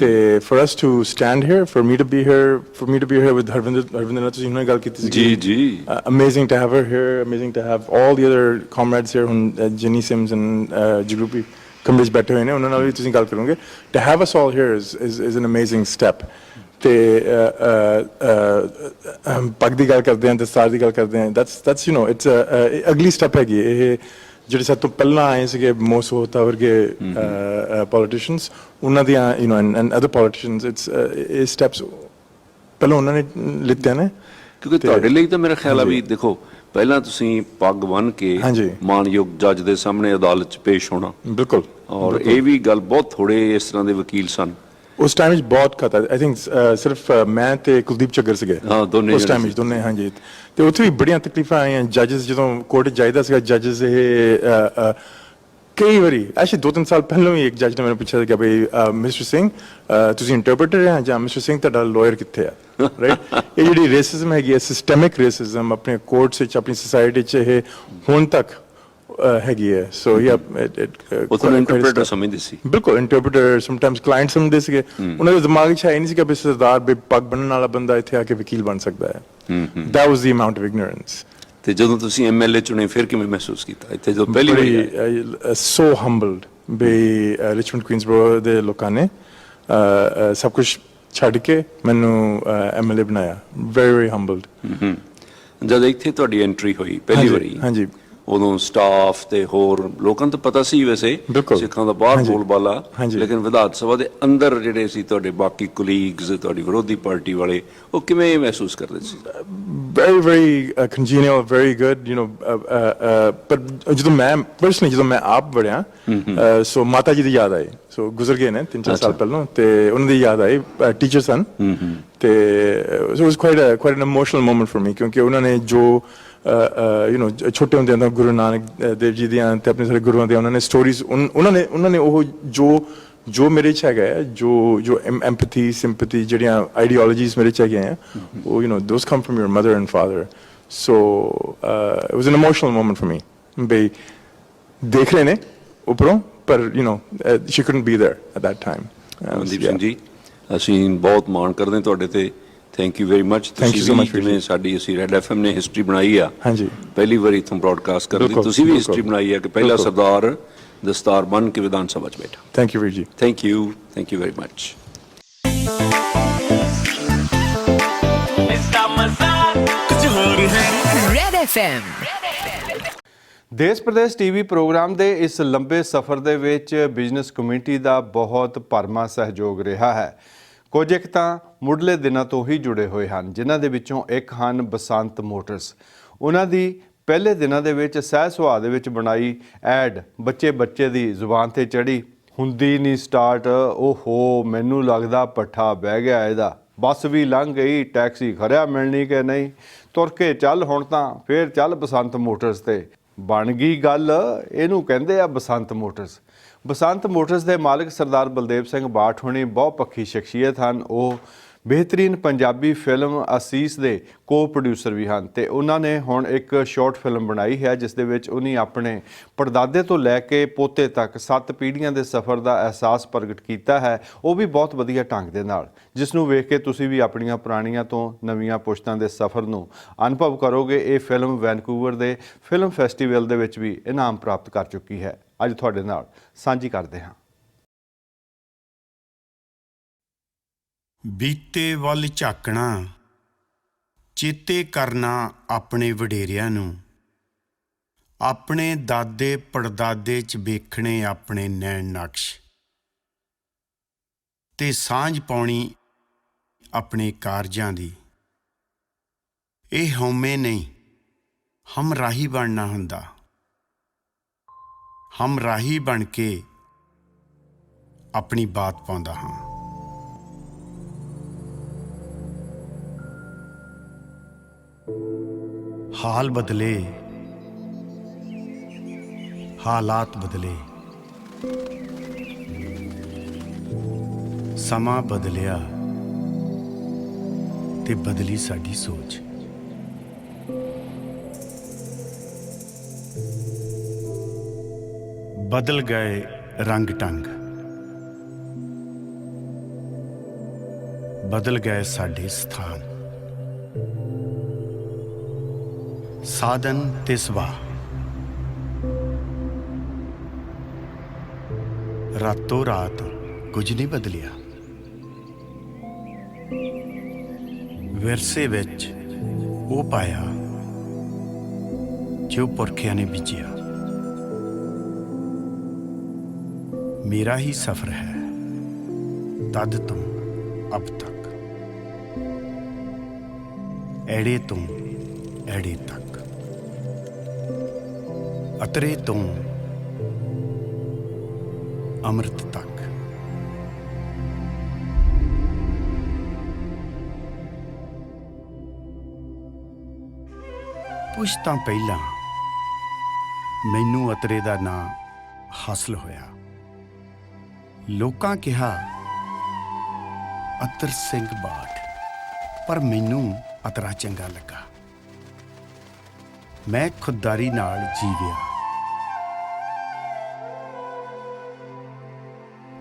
ਤੇ for us to stand here, for me to be here with Harvinder ਨਾਲ ਤੁਸੀਂ ਹੁਣੇ ਗੱਲ ਕੀਤੀ ਸੀ। ਜੀ amazing to have her here, amazing to have all the other comrades here, ਹੁਣ Jenny Sims and Jagrupi ਕਮਰੇ 'ਚ ਬੈਠੇ ਹੋਏ ਨੇ, ਉਹਨਾਂ ਨਾਲ ਵੀ ਤੁਸੀਂ ਗੱਲ ਕਰੋਗੇ। To have us all here is an amazing step। ਤੇ ਪੱਗ ਦੀ ਗੱਲ ਕਰਦੇ ਹਾਂ, ਦਸਤਾਰ ਦੀ ਗੱਲ ਕਰਦੇ ਹਾਂ, that's you know it's ਅਗਲੀ ਸਟੈਪ ਹੈਗੀ ਇਹ। ਜਿਹੜੇ ਸਾਡੇ ਤੋਂ ਪਹਿਲਾਂ ਆਏ ਸੀਗੇ ਮੋਸਟ ਹੋਤਾ ਵਰਗੇ ਪੋਲੀਟੀਸ਼ੀਅਨਸ ਉਹਨਾਂ ਦੀਆਂ you know and other politicians it's ਇਹ ਸਟੈਪਸ ਪਹਿਲਾਂ ਉਹਨਾਂ ਨੇ ਲਿੱਤੇ ਨੇ ਕਿਉਂਕਿ ਤੁਹਾਡੇ ਲਈ ਤਾਂ ਮੇਰਾ ਖਿਆਲ ਆ ਵੀ ਦੇਖੋ ਪਹਿਲਾਂ ਤੁਸੀਂ ਪੱਗ ਬੰਨ੍ਹ ਕੇ ਹਾਂਜੀ। ਮਾਣਯੋਗ ਜੱਜ ਦੇ ਸਾਹਮਣੇ ਅਦਾਲਤ 'ਚ ਪੇਸ਼ ਹੋਣਾ ਬਿਲਕੁਲ ਔਰ ਇਹ ਵੀ ਗੱਲ ਬਹੁਤ ਥੋੜੇ ਇਸ ਤਰ੍ਹਾਂ ਦੇ ਵਕੀਲ ਸਨ ਉਸ ਟਾਈਮ ਵਿੱਚ ਬਹੁਤ ਖਤਰਾ ਆਈ ਥਿੰਕ ਸਿਰਫ ਮੈਂ ਤੇ ਕੁਲਦੀਪ ਝੱਗਰ ਸੀਗੇ ਹਾਂ, ਦੋਨੇ ਉਸ ਜਣੇ ਟਾਈਮ ਵਿੱਚ ਦੋਨੇ ਹਾਂਜੀ ਤੇ ਉੱਥੇ ਵੀ ਬੜੀਆਂ ਤਕਲੀਫਾਂ ਆਈਆਂ ਜੱਜਸ ਜਦੋਂ ਕੋਰਟ ਜਾਈਦਾ ਸੀਗਾ ਜੱਜਸ ਇਹ ਕਈ ਵਾਰੀ ਐਕਚੁਅਲੀ 2-3 ਸਾਲ ਪਹਿਲਾਂ ਵੀ ਇੱਕ ਜੱਜ ਨੇ ਮੈਨੂੰ ਪੁੱਛਿਆ ਕਿ ਬਈ ਮਿਸਟਰ ਸਿੰਘ ਤੁਸੀਂ ਇੰਟਰਪ੍ਰੀਟਰ ਹੈ ਜਾਂ ਮਿਸਟਰ ਸਿੰਘ ਤੁਹਾਡਾ ਲਾਇਰ ਕਿੱਥੇ ਆ ਰਾਈਟ ਇਹ ਜਿਹੜੀ ਰੇਸਿਜ਼ਮ ਹੈਗੀ ਹੈ ਸਿਸਟੈਮਿਕ ਰੇਸਿਜ਼ਮ ਆਪਣੇ ਕੋਰਟਸ ਵਿੱਚ ਆਪਣੀ ਸੋਸਾਇਟੀ 'ਚ ਇਹ ਹੁਣ ਤੱਕ ਹੈਗੀ ਹੈ ਸੋ ਉਹ ਤੁਹਾਨੂੰ ਇੰਟਰਪ੍ਰੀਟਰ ਸਮਝਦੇ ਸੀ ਬਿਲਕੁਲ ਇੰਟਰਪ੍ਰੀਟਰ ਸਮਟਾਈਮਸ ਕਲਾਇੰਟ ਸਮਝਦੇ ਸੀਗੇ ਉਹਨਾਂ ਦੇ ਦਿਮਾਗ 'ਚ ਹੈ ਨਹੀਂ ਸੀਗਾ ਵੀ ਸਰਦਾਰ ਵੀ ਪੱਗ ਬੰਨਣ ਵਾਲਾ ਬੰਦਾ ਇੱਥੇ ਆ ਕੇ ਵਕੀਲ ਬਣ ਸਕਦਾ ਹੈ that was the amount of ignorance ਤੇ ਜਦੋਂ ਤੁਸੀਂ ਐਮਐਲਏ ਚੁਣੇ ਫਿਰ ਕਿਵੇਂ ਮਹਿਸੂਸ ਕੀਤਾ ਇੱਥੇ ਜਦੋਂ ਪਹਿਲੀ ਵਾਰੀ ਆਏ? so humbled ਵੀ ਰਿਚਮੰਡ ਕੁਈਨਸਬਰੋ ਦੇ ਲੋਕਾਂ ਨੇ ਸਭ ਕੁਝ ਛੱਡ ਕੇ ਮੈਨੂੰ ਐਮਐਲਏ ਬਣਾਇਆ very humbled ਜਦ ਇੱਥੇ ਤੁਹਾਡੀ ਐਂਟਰੀ ਹੋਈ ਪਹਿਲੀ ਵਾਰੀ ਹਾਂਜੀ ਉਦੋਂ ਸਟਾਫ ਤੇ ਹੋਰ ਲੋਕਾਂ ਨੂੰ ਤਾਂ ਪਤਾ ਸੀ ਵੈਸੇ ਬਿਲਕੁਲ। ਸਿੱਖਾਂ ਦਾ ਬਾਹਰ ਹਾਂਜੀ। ਬੋਲਬਾਲਾ ਹਾਂਜੀ। ਲੇਕਿਨ ਵਿਧਾਨ ਸਭਾ ਦੇ ਅੰਦਰ ਜਿਹੜੇ ਸੀ ਤੁਹਾਡੇ ਬਾਕੀ ਕੁਲੀਗਸ ਤੁਹਾਡੀ ਵਿਰੋਧੀ ਪਾਰਟੀ ਵਾਲੇ ਉਹ ਕਿਵੇਂ ਮਹਿਸੂਸ ਕਰਦੇ ਸੀ very very congenial very good you know ਪਰ ਜਦੋਂ ਮੈਂ ਪਰਸਨਲੀ ਜਦੋਂ ਮੈਂ ਆਪ ਵੜਿਆ ਸੋ ਮਾਤਾ ਜੀ ਦੀ ਯਾਦ ਆਈ ਸੋ ਗੁਜ਼ਰ ਗਏ ਨੇ 3-4 ਸਾਲ ਪਹਿਲਾਂ ਤੇ ਉਹਨਾਂ ਦੀ ਯਾਦ ਆਈ ਟੀਚਰ ਸਨ ਤੇ ਸੋ it was quite an emotional moment for me ਕਿਉਂਕਿ ਉਹਨਾਂ ਨੇ ਜੋ ਯੂ نو ਛੋਟੇ ਹੁੰਦਿਆਂ ਤੋਂ ਗੁਰੂ ਨਾਨਕ ਦੇਵ ਜੀ ਦੀਆਂ ਤੇ ਆਪਣੇ ਸਾਰੇ ਗੁਰੂਆਂ ਦੀਆਂ ਉਹਨਾਂ ਨੇ ਸਟੋਰੀਜ਼ ਉਹਨਾਂ ਨੇ ਉਹ ਜੋ ਮੇਰੇ 'ਚ ਹੈਗਾ ਜੋ ਐਮਪੈਥੀ ਸਿੰਪੈਥੀ ਜਿਹੜੀਆਂ ਆਈਡੀਓਲੋਜੀਜ਼ ਮੇਰੇ 'ਚ ਹੈਗੀਆਂ ਆ ਉਹ you know those come from your mother and father so it was an emotional moment for me ਬਈ ਦੇਖ ਰਹੇ ਨੇ ਉੱਪਰੋਂ ਪਰ you know she couldn't be there at that time Mandeep Singh ji ਅਸੀਂ ਬਹੁਤ ਮਾਣ ਕਰਦੇ ਤੁਹਾਡੇ ਤੇ thank you very much Thank you so much, ਜਿਵੇਂ ਸਾਡੀ ਅਸੀਂ ਰੈਡ ਐਫਐਮ ਨੇ ਹਿਸਟਰੀ ਬਣਾਈ ਆ ਹਾਂਜੀ ਪਹਿਲੀ ਵਾਰੀ ਇੱਥੋਂ ਬ੍ਰੌਡਕਾਸਟ ਕਰਨ ਦੀ ਬਿਲਕੁਲ, ਤੁਸੀਂ ਵੀ ਬਿਲਕੁਲ। ਹਿਸਟਰੀ ਬਣਾਈ ਹੈ ਕਿ ਪਹਿਲਾ ਬਿਲਕੁਲ। ਸਰਦਾਰ ਦਸਤਾਰ ਬੰਨ੍ਹ ਕੇ ਵਿਧਾਨ ਸਭਾ 'ਚ ਬੈਠਾ ਥੈਂਕ ਯੂ ਵੀਰ ਜੀ thank you very much Red FM ਦੇਸ਼ ਪ੍ਰਦੇਸ਼ ਟੀਵੀ ਪ੍ਰੋਗਰਾਮ ਦੇ ਇਸ ਲੰਬੇ ਸਫ਼ਰ ਦੇ ਵਿੱਚ ਬਿਜ਼ਨਸ ਕਮਿਊਨਿਟੀ ਦਾ ਬਹੁਤ ਭਰਵਾਂ ਸਹਿਯੋਗ ਰਿਹਾ ਹੈ। ਕੁਝ ਇੱਕ ਤਾਂ ਮੁੱਢਲੇ ਦਿਨਾਂ ਤੋਂ ਹੀ ਜੁੜੇ ਹੋਏ ਹਨ ਜਿਨ੍ਹਾਂ ਦੇ ਵਿੱਚੋਂ ਇੱਕ ਹਨ ਬਸੰਤ ਮੋਟਰਸ। ਉਹਨਾਂ ਦੀ ਪਹਿਲੇ ਦਿਨਾਂ ਦੇ ਵਿੱਚ ਸਹਿ ਸੁਭਾਅ ਦੇ ਵਿੱਚ ਬਣਾਈ ਐਡ ਬੱਚੇ ਦੀ ਜ਼ੁਬਾਨ ਤੇ ਚੜੀ ਹੁੰਦੀ ਨਹੀਂ ਸਟਾਰਟ ਓਹੋ ਮੈਨੂੰ ਲੱਗਦਾ ਪੱਠਾ ਬਹਿ ਗਿਆ ਇਹਦਾ ਬੱਸ ਵੀ ਲੰਘ ਗਈ ਟੈਕਸੀ ਖਰਿਆ ਮਿਲਣੀ ਕਿ ਨਹੀਂ ਤੁਰ ਕੇ ਚੱਲ ਹੁਣ ਤਾਂ ਫੇਰ ਚੱਲ ਬਸੰਤ ਮੋਟਰਸ ਤੇ ਬਣ ਗਈ ਗੱਲ ਇਹਨੂੰ ਕਹਿੰਦੇ ਆ ਬਸੰਤ ਮੋਟਰਸ। ਬਸੰਤ ਮੋਟਰਸ ਦੇ ਮਾਲਕ ਸਰਦਾਰ ਬਲਦੇਵ ਸਿੰਘ ਬਾਠ ਹੋਣੀ ਬਹੁਤ ਪੱਖੀ ਸ਼ਖਸੀਅਤ ਹਨ। ਉਹ ਬਿਹਤਰੀਨ ਪੰਜਾਬੀ ਫਿਲਮ ਅਸੀਸ ਦੇ ਕੋ ਪ੍ਰੋਡਿਊਸਰ ਵੀ ਹਨ ਤੇ ਉਹਨਾਂ ਨੇ ਹੁਣ ਇੱਕ ਸ਼ਾਰਟ ਫਿਲਮ ਬਣਾਈ ਹੈ ਜਿਸ ਦੇ ਵਿੱਚ ਉਹਨੇ ਆਪਣੇ ਪੜਦਾਦੇ ਤੋਂ ਲੈ ਕੇ ਪੋਤੇ ਤੱਕ 7 ਪੀੜ੍ਹੀਆਂ ਦੇ ਸਫ਼ਰ ਦਾ ਅਹਿਸਾਸ ਪ੍ਰਗਟ ਕੀਤਾ ਹੈ ਉਹ ਵੀ ਬਹੁਤ ਵਧੀਆ ਢੰਗ ਦੇ ਨਾਲ ਜਿਸ ਨੂੰ ਵੇਖ ਕੇ ਤੁਸੀਂ ਵੀ ਆਪਣੀਆਂ ਪੁਰਾਣੀਆਂ ਤੋਂ ਨਵੀਆਂ ਪੁਸ਼ਤਾਂ ਦੇ ਸਫ਼ਰ ਨੂੰ ਅਨੁਭਵ ਕਰੋਗੇ। ਇਹ ਫਿਲਮ ਵੈਨਕੂਵਰ ਦੇ ਫਿਲਮ ਫੈਸਟੀਵਲ ਦੇ ਵਿੱਚ ਵੀ ਇਨਾਮ ਪ੍ਰਾਪਤ ਕਰ ਚੁੱਕੀ ਹੈ। ਅੱਜ ਤੁਹਾਡੇ ਨਾਲ ਸਾਂਝੀ ਕਰਦੇ ਹਾਂ। ਬੀਤੇ ਵੱਲ ਝਾਕਣਾ ਚੇਤੇ ਕਰਨਾ ਆਪਣੇ ਵਡੇਰਿਆਂ ਨੂੰ ਆਪਣੇ ਦਾਦੇ ਪੜਦਾਦੇ 'ਚ ਵੇਖਣੇ ਆਪਣੇ ਨੈਣ ਨਕਸ਼ ਤੇ ਸਾਂਝ ਪਾਉਣੀ ਆਪਣੇ ਕਾਰਜਾਂ ਦੀ। ਇਹ ਹਉਮੈ ਨਹੀਂ ਹਮਰਾਹੀ ਬਣਨਾ ਹੁੰਦਾ। ਹਮਰਾਹੀ ਬਣ ਕੇ ਆਪਣੀ ਬਾਤ ਪਾਉਂਦਾ ਹਾਂ। ਹਾਲ ਬਦਲੇ ਹਾਲਾਤ ਬਦਲੇ ਸਮਾਂ ਬਦਲਿਆ ਤੇ ਬਦਲੀ ਸਾਡੀ ਸੋਚ। ਬਦਲ ਗਏ ਰੰਗ ਢੰਗ ਬਦਲ ਗਏ ਸਾਡੇ ਸਥਾਨ ਸਾਧਨ ਤੇ ਸੁਭਾਅ। ਰਾਤੋਂ ਰਾਤ ਕੁਝ ਨਹੀਂ ਬਦਲਿਆ। ਵਿਰਸੇ ਵਿੱਚ ਉਹ ਪਾਇਆ ਜੋ ਪੁਰਖਿਆਂ ਨੇ ਬੀਜਿਆ। मेरा ही सफर है तद तुम अब तक, एड़े तुम एड़े तक, अतरे तुम अमृत तक। कुछ तां पहलां मैनू अतरे दा नां हासिल होया। लोकां कहा अतर सिंह बाठ, पर मैनू अतरा चंगा लगा। मैं खुददारी नाल जीविया।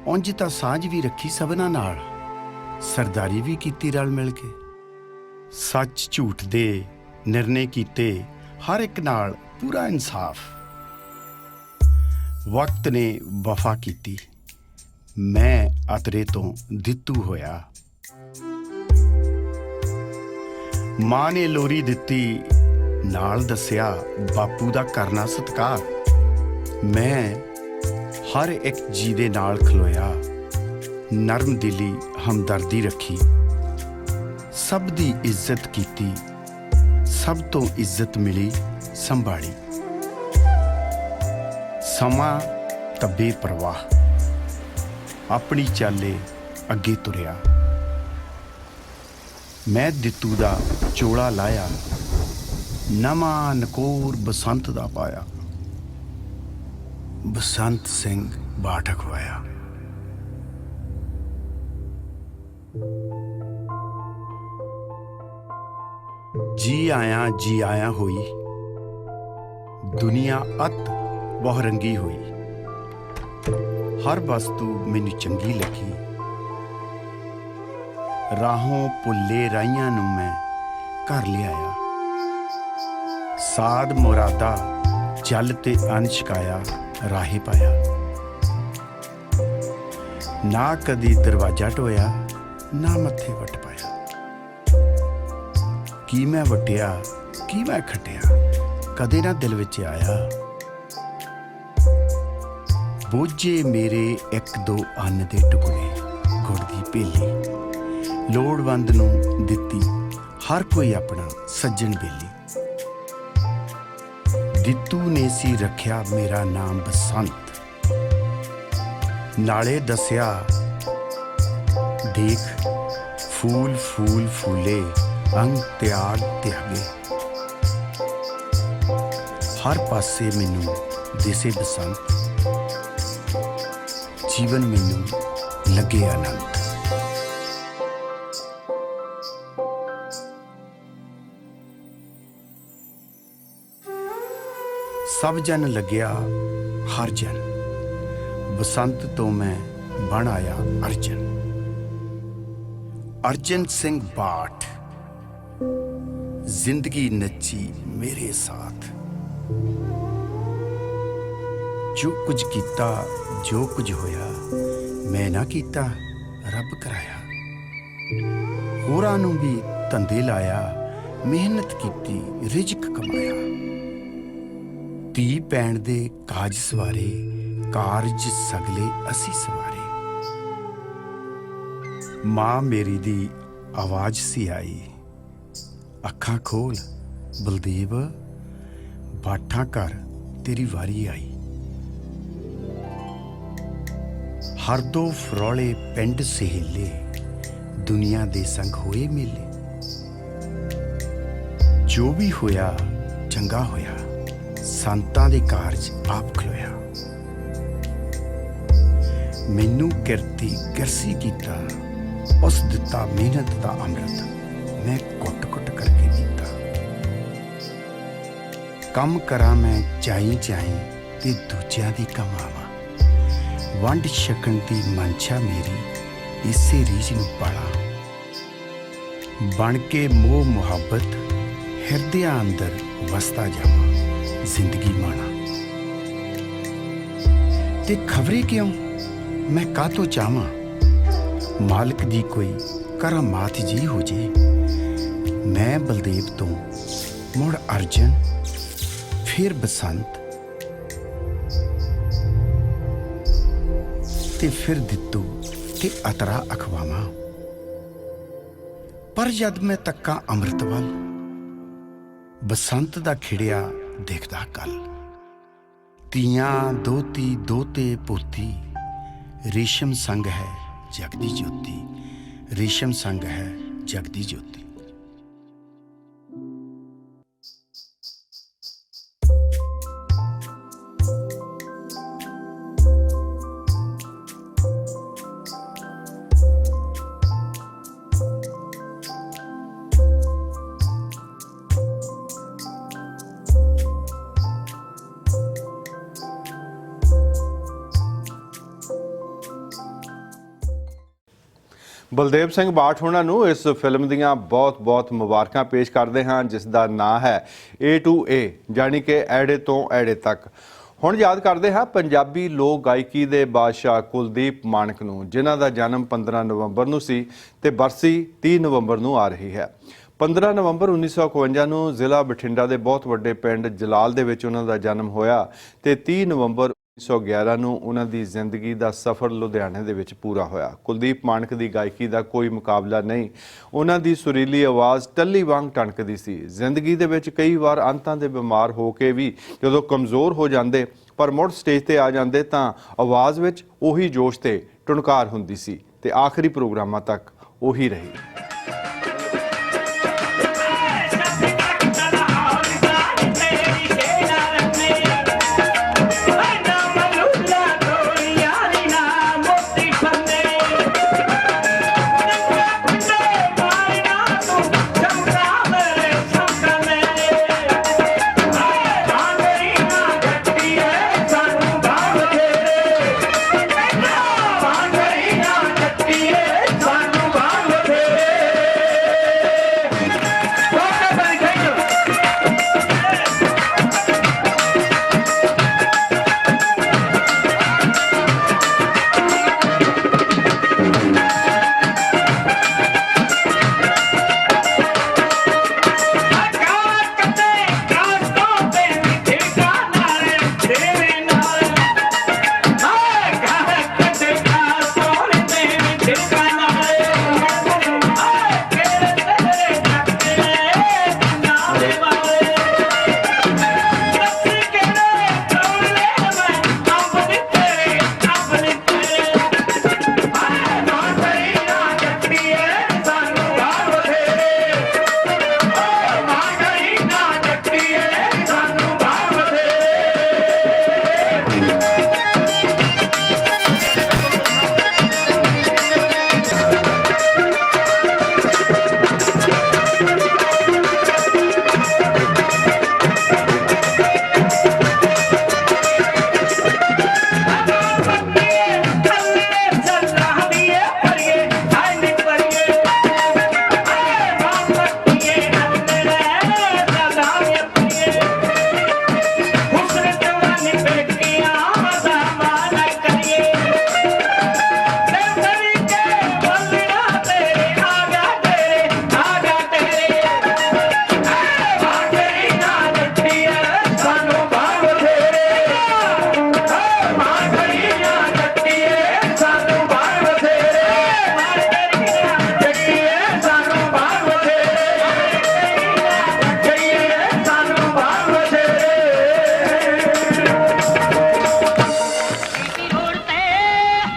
उंज तां साझ भी रखी सबना नाल, सरदारी भी कीती रल मिल के। सच झूठ दे निर्णय कीते हर एक नाल पूरा इंसाफ। वक्त ने वफा कीती, मैं अतरे तो दित्तू होया। मां ने लोरी दित्ती, नाल दस्या बापू दा करना सत्कार। मैं हर एक जी दे नाल खलोया, नरम दिली हमदर्दी रखी। सब दी इज्जत कीती, सब तो इज्जत मिली संभाली। समा तब्बे परवाह, अपनी चाले अगे तुरिया। मैं दित्तू दा चोला लाया, नवा नकोर बसंत दा पाया। बसंत सिंह बाठ अखवाया। जी आया होई, दुनिया अत बहुरंगी होई। हर वस्तु मैनू चंगी लगी। राहों पुल्ले राइयां नू मैं घर लियाया। साध मुरादा जल ते अन छकाया, राहे पाया। ना कदी दरवाजा ढोया, ना मत्थे वट पाया। की मैं वटिया, की मैं खटिया, कदे ना दिल विच आया। बोझे मेरे एक दो अन्न दे टुकड़े, गुड़ दी भेली। लोड़वंद नू दित्ती, हर कोई अपना सज्जन बेली। दित्तू ने सी रखिया मेरा नाम बसंत। नाले दस्या देख फूल फूल फूले, अंग त्याग त्यागे। हर पासे मैनू दिसे बसंत, जीवन मैनू लगे आनंद। सब जन लग्या हर जन, बसंत तो मैं बन आया अर्जन। अर्जन सिंह बाठ, जिंदगी नची मेरे साथ। जो कुछ कीता, जो कुछ होया, मैं ना कीता, रब कराया। होरां नूं भी धंधे लाया, मेहनत कीती, रिजक कमाया। धी पैण दे काज सवारे, कारज सगले असी सवारे। मां मेरी दी आवाज सी आई, अखां खोल बलदेव, बाठां कर तेरी वारी आई। हर दो फरौले पिंड सहेले, दुनिया दे संग होए मेले। जो भी होया चंगा होया, संतां दे कारज आप खलोया। मैनू किरती किरसी कीता, उस दिता मेहनत दा अमृत, मैं कुट कुट करके पीता। कम करा मैं चाई चाई, ते दूजियां दी कमावा। वंड छकण दी मंशा मेरी, इसे रीझ नूं पाला। बन के मोह मुहब्बत, हिरदिया अंदर वसदा जावां, जिंदगी माणा। ते खबरे क्यों मैं कातों चाहवां, मालिक दी कोई करामात जी हो जे। मैं बलदेव तो मुड़ अर्जन, फिर बसंत। ਤੇ ਫਿਰ ਦਿੱਤੂ ਤੇ ਅਤਰਾ ਅਖਵਾਵਾਂ। ਪਰ ਜਦ ਮੈਂ ਤੱਕਾਂ ਅੰਮ੍ਰਿਤ ਵੱਲ, ਬਸੰਤ ਦਾ ਖਿੜਿਆ ਦਿਖਦਾ ਕੱਲ। ਤੀਆਂ ਦੋਤੀ ਦੋਤੇ ਪੋਤੀ, ਰੇਸ਼ਮ ਸੰਗ ਹੈ ਜਗਦੀ ਜੋਤੀ, ਰੇਸ਼ਮ ਸੰਗ ਹੈ ਜਗਦੀ ਜੋਤੀ। ਬਲਦੇਵ ਸਿੰਘ ਬਾਠ ਉਹਨਾਂ ਨੂੰ ਇਸ ਫਿਲਮ ਦੀਆਂ ਬਹੁਤ-ਬਹੁਤ ਮੁਬਾਰਕਾਂ ਪੇਸ਼ ਕਰਦੇ ਹਾਂ, ਜਿਸ ਦਾ ਨਾਂ ਹੈ A to A, ਜਾਣੀ ਕਿ ਐੜੇ ਤੋਂ ਐੜੇ ਤੱਕ। ਹੁਣ ਯਾਦ ਕਰਦੇ ਹਾਂ ਪੰਜਾਬੀ ਲੋਕ ਗਾਇਕੀ ਦੇ ਬਾਦਸ਼ਾਹ ਕੁਲਦੀਪ ਮਾਣਕ ਨੂੰ, ਜਿਨ੍ਹਾਂ ਦਾ ਜਨਮ 15 ਨਵੰਬਰ ਨੂੰ ਸੀ ਤੇ ਬਰਸੀ 30 ਨਵੰਬਰ ਨੂੰ ਆ ਰਹੀ ਹੈ। 15 ਨਵੰਬਰ 1951 ਨੂੰ ਜ਼ਿਲ੍ਹਾ ਬਠਿੰਡਾ ਦੇ ਬਹੁਤ ਵੱਡੇ ਪਿੰਡ ਜਲਾਲ ਦੇ ਵਿੱਚ ਉਹਨਾਂ ਦਾ ਜਨਮ ਹੋਇਆ ਤੇ 30 ਨਵੰਬਰ 1911 ਨੂੰ ਉਹਨਾਂ ਦੀ ਜ਼ਿੰਦਗੀ ਦਾ ਸਫ਼ਰ ਲੁਧਿਆਣੇ ਦੇ ਵਿੱਚ ਪੂਰਾ ਹੋਇਆ। ਕੁਲਦੀਪ ਮਾਣਕ ਦੀ ਗਾਇਕੀ ਦਾ ਕੋਈ ਮੁਕਾਬਲਾ ਨਹੀਂ। ਉਹਨਾਂ ਦੀ ਸੁਰੀਲੀ ਆਵਾਜ਼ ਟੱਲੀ ਵਾਂਗ ਟਣਕਦੀ ਸੀ। ਜ਼ਿੰਦਗੀ ਦੇ ਵਿੱਚ ਕਈ ਵਾਰ ਅੰਤਾਂ ਦੇ ਬਿਮਾਰ ਹੋ ਕੇ ਵੀ ਜਦੋਂ ਕਮਜ਼ੋਰ ਹੋ ਜਾਂਦੇ ਪਰ ਮੁੜ ਸਟੇਜ ਤੇ ਆ ਜਾਂਦੇ ਤਾਂ ਆਵਾਜ਼ ਵਿੱਚ ਉਹੀ ਜੋਸ਼ ਤੇ ਟੁਣਕਾਰ ਹੁੰਦੀ ਸੀ ਤੇ ਆਖਰੀ ਪ੍ਰੋਗਰਾਮਾਂ ਤੱਕ ਉਹੀ ਰਹੀ।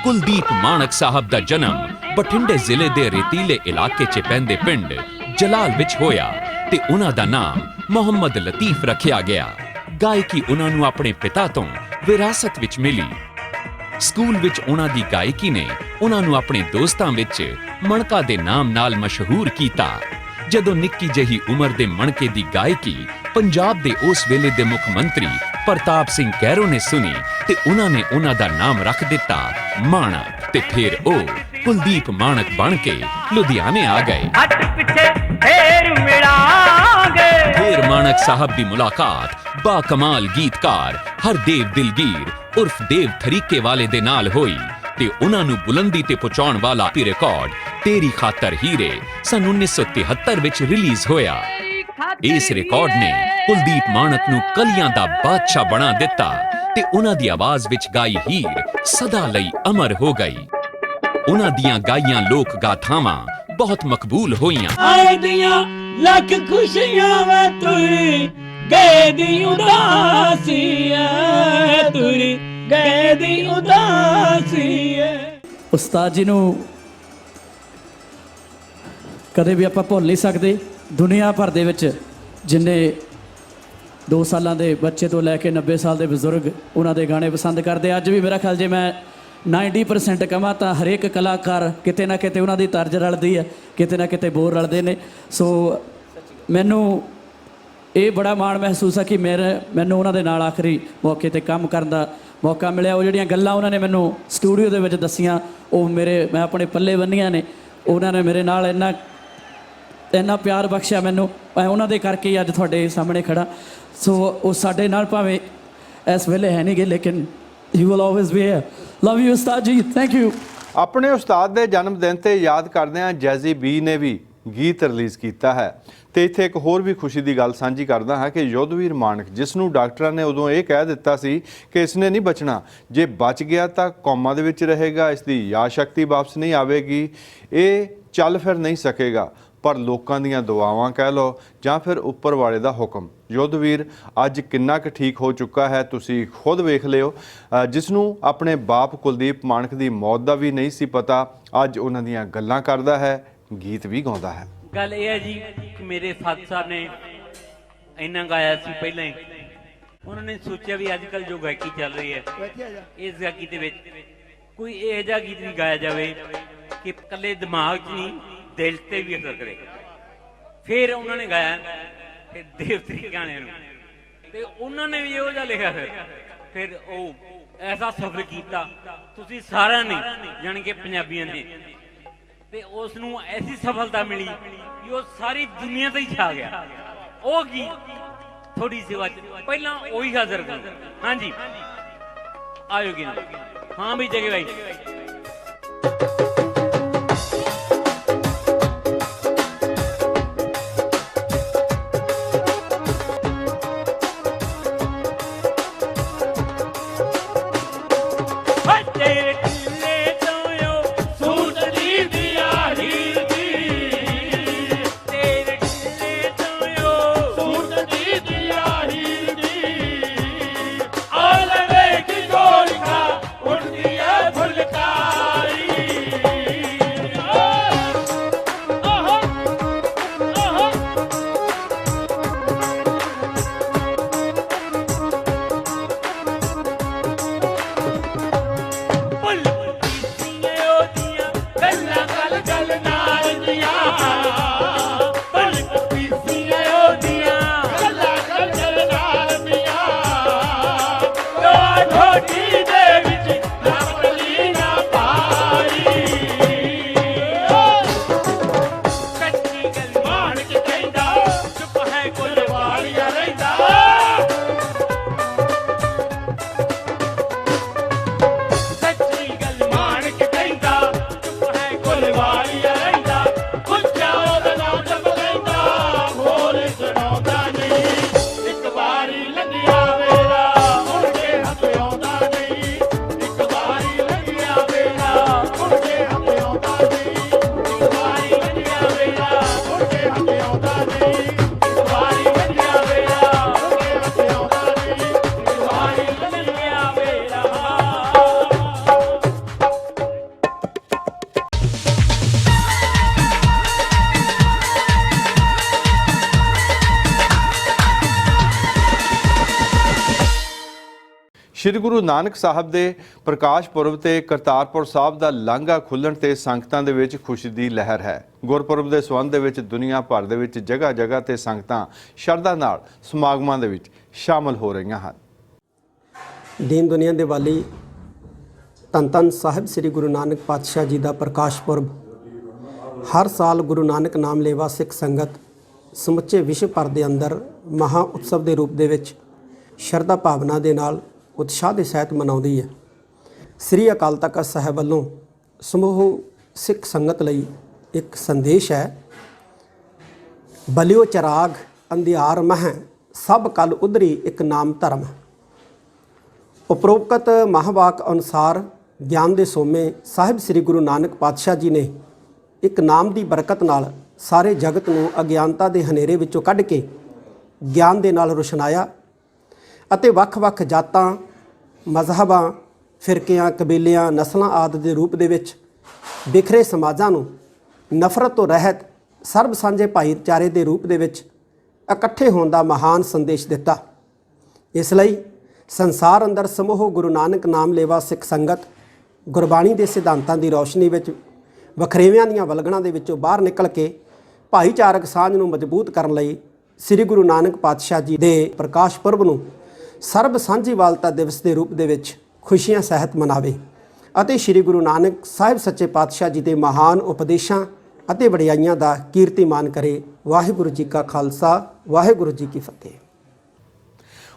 ਕੁਲਦੀਪ ਮਾਣਕ ਸਾਹਿਬ ਦਾ ਜਨਮ ਬਠਿੰਡੇ ਜ਼ਿਲ੍ਹੇ ਦੇ ਰੇਤੀਲੇ ਇਲਾਕੇ 'ਚ ਪੈਂਦੇ ਪਿੰਡ ਜਲਾਲ ਵਿੱਚ ਹੋਇਆ ਤੇ ਉਹਨਾਂ ਦਾ ਨਾਮ ਮੁਹੰਮਦ ਲਤੀਫ ਰੱਖਿਆ ਗਿਆ। ਗਾਇਕੀ ਉਹਨਾਂ ਨੂੰ ਆਪਣੇ ਪਿਤਾ ਤੋਂ ਵਿਰਾਸਤ ਵਿੱਚ ਮਿਲੀ। ਸਕੂਲ ਵਿੱਚ ਉਹਨਾਂ ਦੀ ਗਾਇਕੀ ਨੇ ਉਹਨਾਂ ਨੂੰ ਆਪਣੇ ਦੋਸਤਾਂ ਵਿੱਚ ਮਣਕਾ ਦੇ ਨਾਮ ਨਾਲ ਮਸ਼ਹੂਰ ਕੀਤਾ। ਜਦੋਂ ਨਿੱਕੀ ਜਿਹੀ ਉਮਰ ਦੇ ਮਣਕੇ ਦੀ ਗਾਇਕੀ ਪੰਜਾਬ ਦੇ ਉਸ ਵੇਲੇ ਦੇ ਮੁੱਖ ਮੰਤਰੀ ਪ੍ਰਤਾਪ ਸਿੰਘ ਕੈਰੋਂ ਨੇ ਸੁਣੀ ਤੇ ਉਹਨਾਂ ਨੇ ਉਹਨਾਂ ਦਾ ਨਾਮ ਰੱਖ ਦਿੱਤਾ ਮਾਣਕ ਤੇ ਫਿਰ ਉਹ ਕੁਲਦੀਪ ਮਾਣਕ ਬਣ ਕੇ ਲੁਧਿਆਣੇ ਆ ਗਏ। ਫਿਰ ਮਾਣਕ ਸਾਹਿਬ ਦੀ ਮੁਲਾਕਾਤ ਬਾ ਕਮਾਲ ਗੀਤਕਾਰ ਹਰਦੇਵ ਦਿਲਗੀਰ ਉਰਫ ਦੇਵ ਥਰੀਕੇ ਵਾਲੇ ਦੇ ਨਾਲ ਹੋਈ ਤੇ ਉਹਨਾਂ ਨੂੰ ਬੁਲੰਦੀ ਤੇ ਪਹੁੰਚਾਉਣ ਵਾਲਾ ਵੀ ਰਿਕਾਰਡ ਤੇਰੀ ਖਾਤਰ ਹੀਰੇ ਸਨ 1973 ਵਿੱਚ ਰਿਲੀਜ਼ ਹੋਇਆ। ਇਸ ਰਿਕਾਰਡ ਨੇ ਕੁਲਦੀਪ ਮਾਣਕ ਨੂੰ ਕਲੀਆਂ ਦਾ ਬਾਦਸ਼ਾਹ ਬਣਾ ਦਿੱਤਾ ਤੇ ਉਹਨਾਂ ਦੀ ਆਵਾਜ਼ ਵਿੱਚ ਗਾਈ ਹੀਰ ਸਦਾ ਲਈ ਅਮਰ ਹੋ ਗਈ। ਉਹਨਾਂ ਦੀਆਂ ਗਾਈਆਂ ਲੋਕ ਗਾਥਾਵਾਂ ਬਹੁਤ ਮਕਬੂਲ ਹੋਈਆਂ। ਆਏ ਦੀਆਂ ਲੱਖ ਖੁਸ਼ੀਆਂ ਵੇ ਤੁਰੀ ਗਏ ਦੀ ਉਦਾਸੀ ਐ, ਤੁਰੀ ਗਏ ਦੀ ਉਦਾਸੀ ਐ। ਉਸਤਾਦ ਜੀ ਨੂੰ ਕਦੇ ਵੀ ਆਪਾਂ ਭੁੱਲ ਨਹੀਂ ਸਕਦੇ। ਦੁਨੀਆ ਭਰ ਦੇ ਵਿੱਚ ਜਿੰਨੇ 2 ਸਾਲਾਂ ਦੇ ਬੱਚੇ ਤੋਂ ਲੈ ਕੇ 90 ਸਾਲ ਦੇ ਬਜ਼ੁਰਗ ਉਹਨਾਂ ਦੇ ਗਾਣੇ ਪਸੰਦ ਕਰਦੇ। ਅੱਜ ਵੀ ਮੇਰਾ ਖਿਆਲ ਜੇ ਮੈਂ 90% ਕਹਾਂ ਤਾਂ ਹਰੇਕ ਕਲਾਕਾਰ ਕਿਤੇ ਨਾ ਕਿਤੇ ਉਹਨਾਂ ਦੀ ਤਰਜ ਰਲਦੀ ਹੈ, ਕਿਤੇ ਨਾ ਕਿਤੇ ਬੋਲ ਰਲਦੇ ਨੇ। ਸੋ ਮੈਨੂੰ ਇਹ ਬੜਾ ਮਾਣ ਮਹਿਸੂਸ ਆ ਕਿ ਮੈਨੂੰ ਉਹਨਾਂ ਦੇ ਨਾਲ ਆਖਰੀ ਮੌਕੇ 'ਤੇ ਕੰਮ ਕਰਨ ਦਾ ਮੌਕਾ ਮਿਲਿਆ। ਉਹ ਜਿਹੜੀਆਂ ਗੱਲਾਂ ਉਹਨਾਂ ਨੇ ਮੈਨੂੰ ਸਟੂਡੀਓ ਦੇ ਵਿੱਚ ਦੱਸੀਆਂ ਉਹ ਮੈਂ ਆਪਣੇ ਪੱਲੇ ਬੰਨੀਆਂ ਨੇ। ਉਹਨਾਂ ਨੇ ਮੇਰੇ ਨਾਲ ਇੰਨਾ ਪਿਆਰ ਬਖਸ਼ਿਆ ਮੈਨੂੰ, ਮੈਂ ਉਹਨਾਂ ਦੇ ਕਰਕੇ ਹੀ ਅੱਜ ਤੁਹਾਡੇ ਸਾਹਮਣੇ ਖੜਾ। ਸੋ ਉਹ ਸਾਡੇ ਨਾਲ ਭਾਵੇਂ ਇਸ ਵੇਲੇ ਹੈ ਨਹੀਂ ਗੇ, ਲੇਕਿਨ you will always B hair. Love you ਉਸਤਾਦ ਜੀ, ਥੈਂਕ ਯੂ। ਆਪਣੇ ਉਸਤਾਦ ਦੇ ਜਨਮ ਦਿਨ ਤੇ ਯਾਦ ਕਰਦਿਆਂ ਜੈਜ਼ੀ ਬੀ ਨੇ ਵੀ ਗੀਤ ਰਿਲੀਜ਼ ਕੀਤਾ ਹੈ। ਤੇ ਇੱਥੇ ਇੱਕ ਹੋਰ ਵੀ ਖੁਸ਼ੀ ਦੀ ਗੱਲ ਸਾਂਝੀ ਕਰਦਾ ਹਾਂ ਕਿ ਯੁੱਧਵੀਰ ਮਾਨਕ, ਜਿਸ ਨੂੰ ਡਾਕਟਰਾਂ ਨੇ ਉਦੋਂ ਇਹ ਕਹਿ ਦਿੱਤਾ ਸੀ ਕਿ ਇਸ ਨੇ ਨਹੀਂ ਬਚਣਾ, ਜੇ ਬਚ ਗਿਆ ਤਾਂ ਕੌਮਾਂ ਦੇ ਵਿੱਚ ਰਹੇਗਾ, ਇਸ ਦੀ ਯਾਦ ਸ਼ਕਤੀ ਵਾਪਸ ਨਹੀਂ ਆਵੇਗੀ, ਇਹ ਚੱਲ ਫਿਰ ਨਹੀਂ ਸਕੇਗਾ, ਪਰ ਲੋਕਾਂ ਦੀਆਂ ਦੁਆਵਾਂ ਕਹਿ ਲਓ ਜਾਂ ਫਿਰ ਉੱਪਰ ਵਾਲੇ ਦਾ ਹੁਕਮ, ਯੁੱਧਵੀਰ ਅੱਜ ਕਿੰਨਾ ਕੁ ਠੀਕ ਹੋ ਚੁੱਕਾ ਹੈ ਤੁਸੀਂ ਖੁਦ ਵੇਖ ਲਿਓ। ਜਿਸ ਨੂੰ ਆਪਣੇ ਬਾਪ ਕੁਲਦੀਪ ਮਾਨਕ ਦੀ ਮੌਤ ਦਾ ਵੀ ਨਹੀਂ ਸੀ ਪਤਾ, ਅੱਜ ਉਹਨਾਂ ਦੀਆਂ ਗੱਲਾਂ ਕਰਦਾ ਹੈ, ਗੀਤ ਵੀ ਗਾਉਂਦਾ ਹੈ। ਗੱਲ ਇਹ ਹੈ ਜੀ ਕਿ ਮੇਰੇ ਫਾਦਰ ਸਾਹਿਬ ਨੇ ਇੰਨਾ ਗਾਇਆ ਸੀ ਪਹਿਲਾਂ ਹੀ। ਉਹਨਾਂ ਨੇ ਸੋਚਿਆ ਵੀ ਅੱਜ ਕੱਲ੍ਹ ਜੋ ਗਾਇਕੀ ਚੱਲ ਰਹੀ ਹੈ, ਇਸ ਗਾਇਕੀ ਦੇ ਵਿੱਚ ਕੋਈ ਇਹੋ ਜਿਹਾ ਗੀਤ ਨਹੀਂ ਗਾਇਆ ਜਾਵੇ ਕਿ ਇਕੱਲੇ ਦਿਮਾਗ 'ਚ ਨਹੀਂ ਦਿਲ ਤੇ ਵੀ ਅਸਰ ਕਰੇ। ਫਿਰ ਉਹਨਾਂ ਨੇ ਗਾਇਆ ਕਿ ਦੇਵਤਰੀ ਗਾਣੇ ਨੂੰ, ਤੇ ਉਹਨਾਂ ਨੇ ਵੀ ਇਹੋ ਜਿਹਾ ਲਿਖਿਆ। ਫਿਰ ਉਹ ਐਸਾ ਸਫ਼ਰ ਕੀਤਾ ਤੁਸੀਂ ਸਾਰਿਆਂ ਨੇ, ਜਾਣੀ ਕਿ ਪੰਜਾਬੀਆਂ ਨੇ, ਤੇ ਉਸ ਨੂੰ ਐਸੀ ਸਫਲਤਾ ਮਿਲੀ ਕਿ ਉਹ ਸਾਰੀ ਦੁਨੀਆ ਤੇ ਹੀ ਛਾ ਗਿਆ। ਉਹ ਗੀਤ ਥੋੜੀ ਸੇਵਾ ਚ ਪਹਿਲਾਂ ਉਹੀ ਹਾਜ਼ਰ ਕਰ। ਹਾਂਜੀ ਆਇਓ ਕਿ ਨਾ? ਹਾਂ ਵੀ ਜਗੇ ਭਾਈ। ਸ਼੍ਰੀ ਗੁਰੂ ਨਾਨਕ ਸਾਹਿਬ ਦੇ ਪ੍ਰਕਾਸ਼ ਪੁਰਬ ਤੇ ਕਰਤਾਰਪੁਰ ਸਾਹਿਬ ਦਾ ਲਾਂਘਾ ਖੁੱਲ੍ਹਣ ਤੇ ਸੰਗਤਾਂ ਦੇ ਵਿੱਚ ਖੁਸ਼ੀ ਦੀ ਲਹਿਰ ਹੈ। ਗੁਰਪੁਰਬ ਦੇ ਸੰਬੰਧ ਦੇ ਵਿੱਚ ਦੁਨੀਆ ਭਰ ਦੇ ਵਿੱਚ ਜਗ੍ਹਾ ਜਗ੍ਹਾ ਤੇ ਸੰਗਤਾਂ ਸ਼ਰਧਾ ਨਾਲ ਸਮਾਗਮਾਂ ਦੇ ਵਿੱਚ ਸ਼ਾਮਲ ਹੋ ਰਹੀਆਂ ਹਨ। ਦੀਨ ਦੁਨੀਆ ਦੇ ਵਾਲੀ ਧੰਨ ਧੰਨ ਸਾਹਿਬ ਸ੍ਰੀ ਗੁਰੂ ਨਾਨਕ ਪਾਤਸ਼ਾਹ ਜੀ ਦਾ ਪ੍ਰਕਾਸ਼ ਪੁਰਬ ਹਰ ਸਾਲ ਗੁਰੂ ਨਾਨਕ ਨਾਮ ਲੇਵਾ ਸਿੱਖ ਸੰਗਤ ਸਮੁੱਚੇ ਵਿਸ਼ਵ ਭਰ ਦੇ ਅੰਦਰ ਮਹਾ ਉਤਸਵ ਦੇ ਰੂਪ ਦੇ ਵਿੱਚ ਸ਼ਰਧਾ ਭਾਵਨਾ ਦੇ ਨਾਲ ਉਤਸ਼ਾਹ ਦੇ ਸਹਿਤ ਮਨਾਉਂਦੀ ਹੈ। ਸ੍ਰੀ ਅਕਾਲ ਤਖਤ ਸਾਹਿਬ ਵੱਲੋਂ ਸਮੂਹ ਸਿੱਖ ਸੰਗਤ ਲਈ ਇੱਕ ਸੰਦੇਸ਼ ਹੈ, ਬਲਿਓ ਚਰਾਗ ਅੰਧਿਆਰ ਮਹਿ ਸਭ ਕਲ ਉਧਰੀ ਇੱਕ ਨਾਮ ਧਰਮ। ਉਪਰੋਕਤ ਮਹਾਂਵਾਕ ਅਨੁਸਾਰ ਗਿਆਨ ਦੇ ਸੋਮੇ ਸਾਹਿਬ ਸ੍ਰੀ ਗੁਰੂ ਨਾਨਕ ਪਾਤਸ਼ਾਹ ਜੀ ਨੇ ਇੱਕ ਨਾਮ ਦੀ ਬਰਕਤ ਨਾਲ ਸਾਰੇ ਜਗਤ ਨੂੰ ਅਗਿਆਨਤਾ ਦੇ ਹਨੇਰੇ ਵਿੱਚੋਂ ਕੱਢ ਕੇ ਗਿਆਨ ਦੇ ਨਾਲ ਰੁਸ਼ਨਾਇਆ ਅਤੇ ਵੱਖ-ਵੱਖ ਜਾਤਾਂ, ਮਜ਼ਹਬਾਂ, ਫਿਰਕਿਆਂ, ਕਬੀਲਿਆਂ, ਨਸਲਾਂ ਆਦਿ ਦੇ ਰੂਪ ਦੇ ਵਿੱਚ ਬਿਖਰੇ ਸਮਾਜਾਂ ਨੂੰ ਨਫ਼ਰਤ ਤੋਂ ਰਹਿਤ ਸਰਬ ਸਾਂਝੇ ਭਾਈਚਾਰੇ ਦੇ ਰੂਪ ਦੇ ਵਿੱਚ ਇਕੱਠੇ ਹੋਣ ਦਾ ਮਹਾਨ ਸੰਦੇਸ਼ ਦਿੱਤਾ। ਇਸ ਲਈ ਸੰਸਾਰ ਅੰਦਰ ਸਮੂਹ ਗੁਰੂ ਨਾਨਕ ਨਾਮ ਲੇਵਾ ਸਿੱਖ ਸੰਗਤ ਗੁਰਬਾਣੀ ਦੇ ਸਿਧਾਂਤਾਂ ਦੀ ਰੌਸ਼ਨੀ ਵਿੱਚ ਵਖਰੇਵਿਆਂ ਦੀਆਂ ਵਲਗਣਾਂ ਦੇ ਵਿੱਚੋਂ ਬਾਹਰ ਨਿਕਲ ਕੇ ਭਾਈਚਾਰਕ ਸਾਂਝ ਨੂੰ ਮਜ਼ਬੂਤ ਕਰਨ ਲਈ ਸ੍ਰੀ ਗੁਰੂ ਨਾਨਕ ਪਾਤਸ਼ਾਹ ਜੀ ਦੇ ਪ੍ਰਕਾਸ਼ ਪੁਰਬ ਨੂੰ ਸਰਬ ਸਾਂਝੀਵਾਲਤਾ ਦਿਵਸ ਦੇ ਰੂਪ ਦੇ ਵਿੱਚ ਖੁਸ਼ੀਆਂ ਸਹਿਤ ਮਨਾਵੇ ਅਤੇ ਸ੍ਰੀ ਗੁਰੂ ਨਾਨਕ ਸਾਹਿਬ ਸੱਚੇ ਪਾਤਸ਼ਾਹ ਜੀ ਦੇ ਮਹਾਨ ਉਪਦੇਸ਼ਾਂ ਅਤੇ ਵਡਿਆਈਆਂ ਦਾ ਕੀਰਤੀਮਾਨ ਕਰੇ। ਵਾਹਿਗੁਰੂ ਜੀ ਕਾ ਖਾਲਸਾ, ਵਾਹਿਗੁਰੂ ਜੀ ਕੀ ਫਤਿਹ।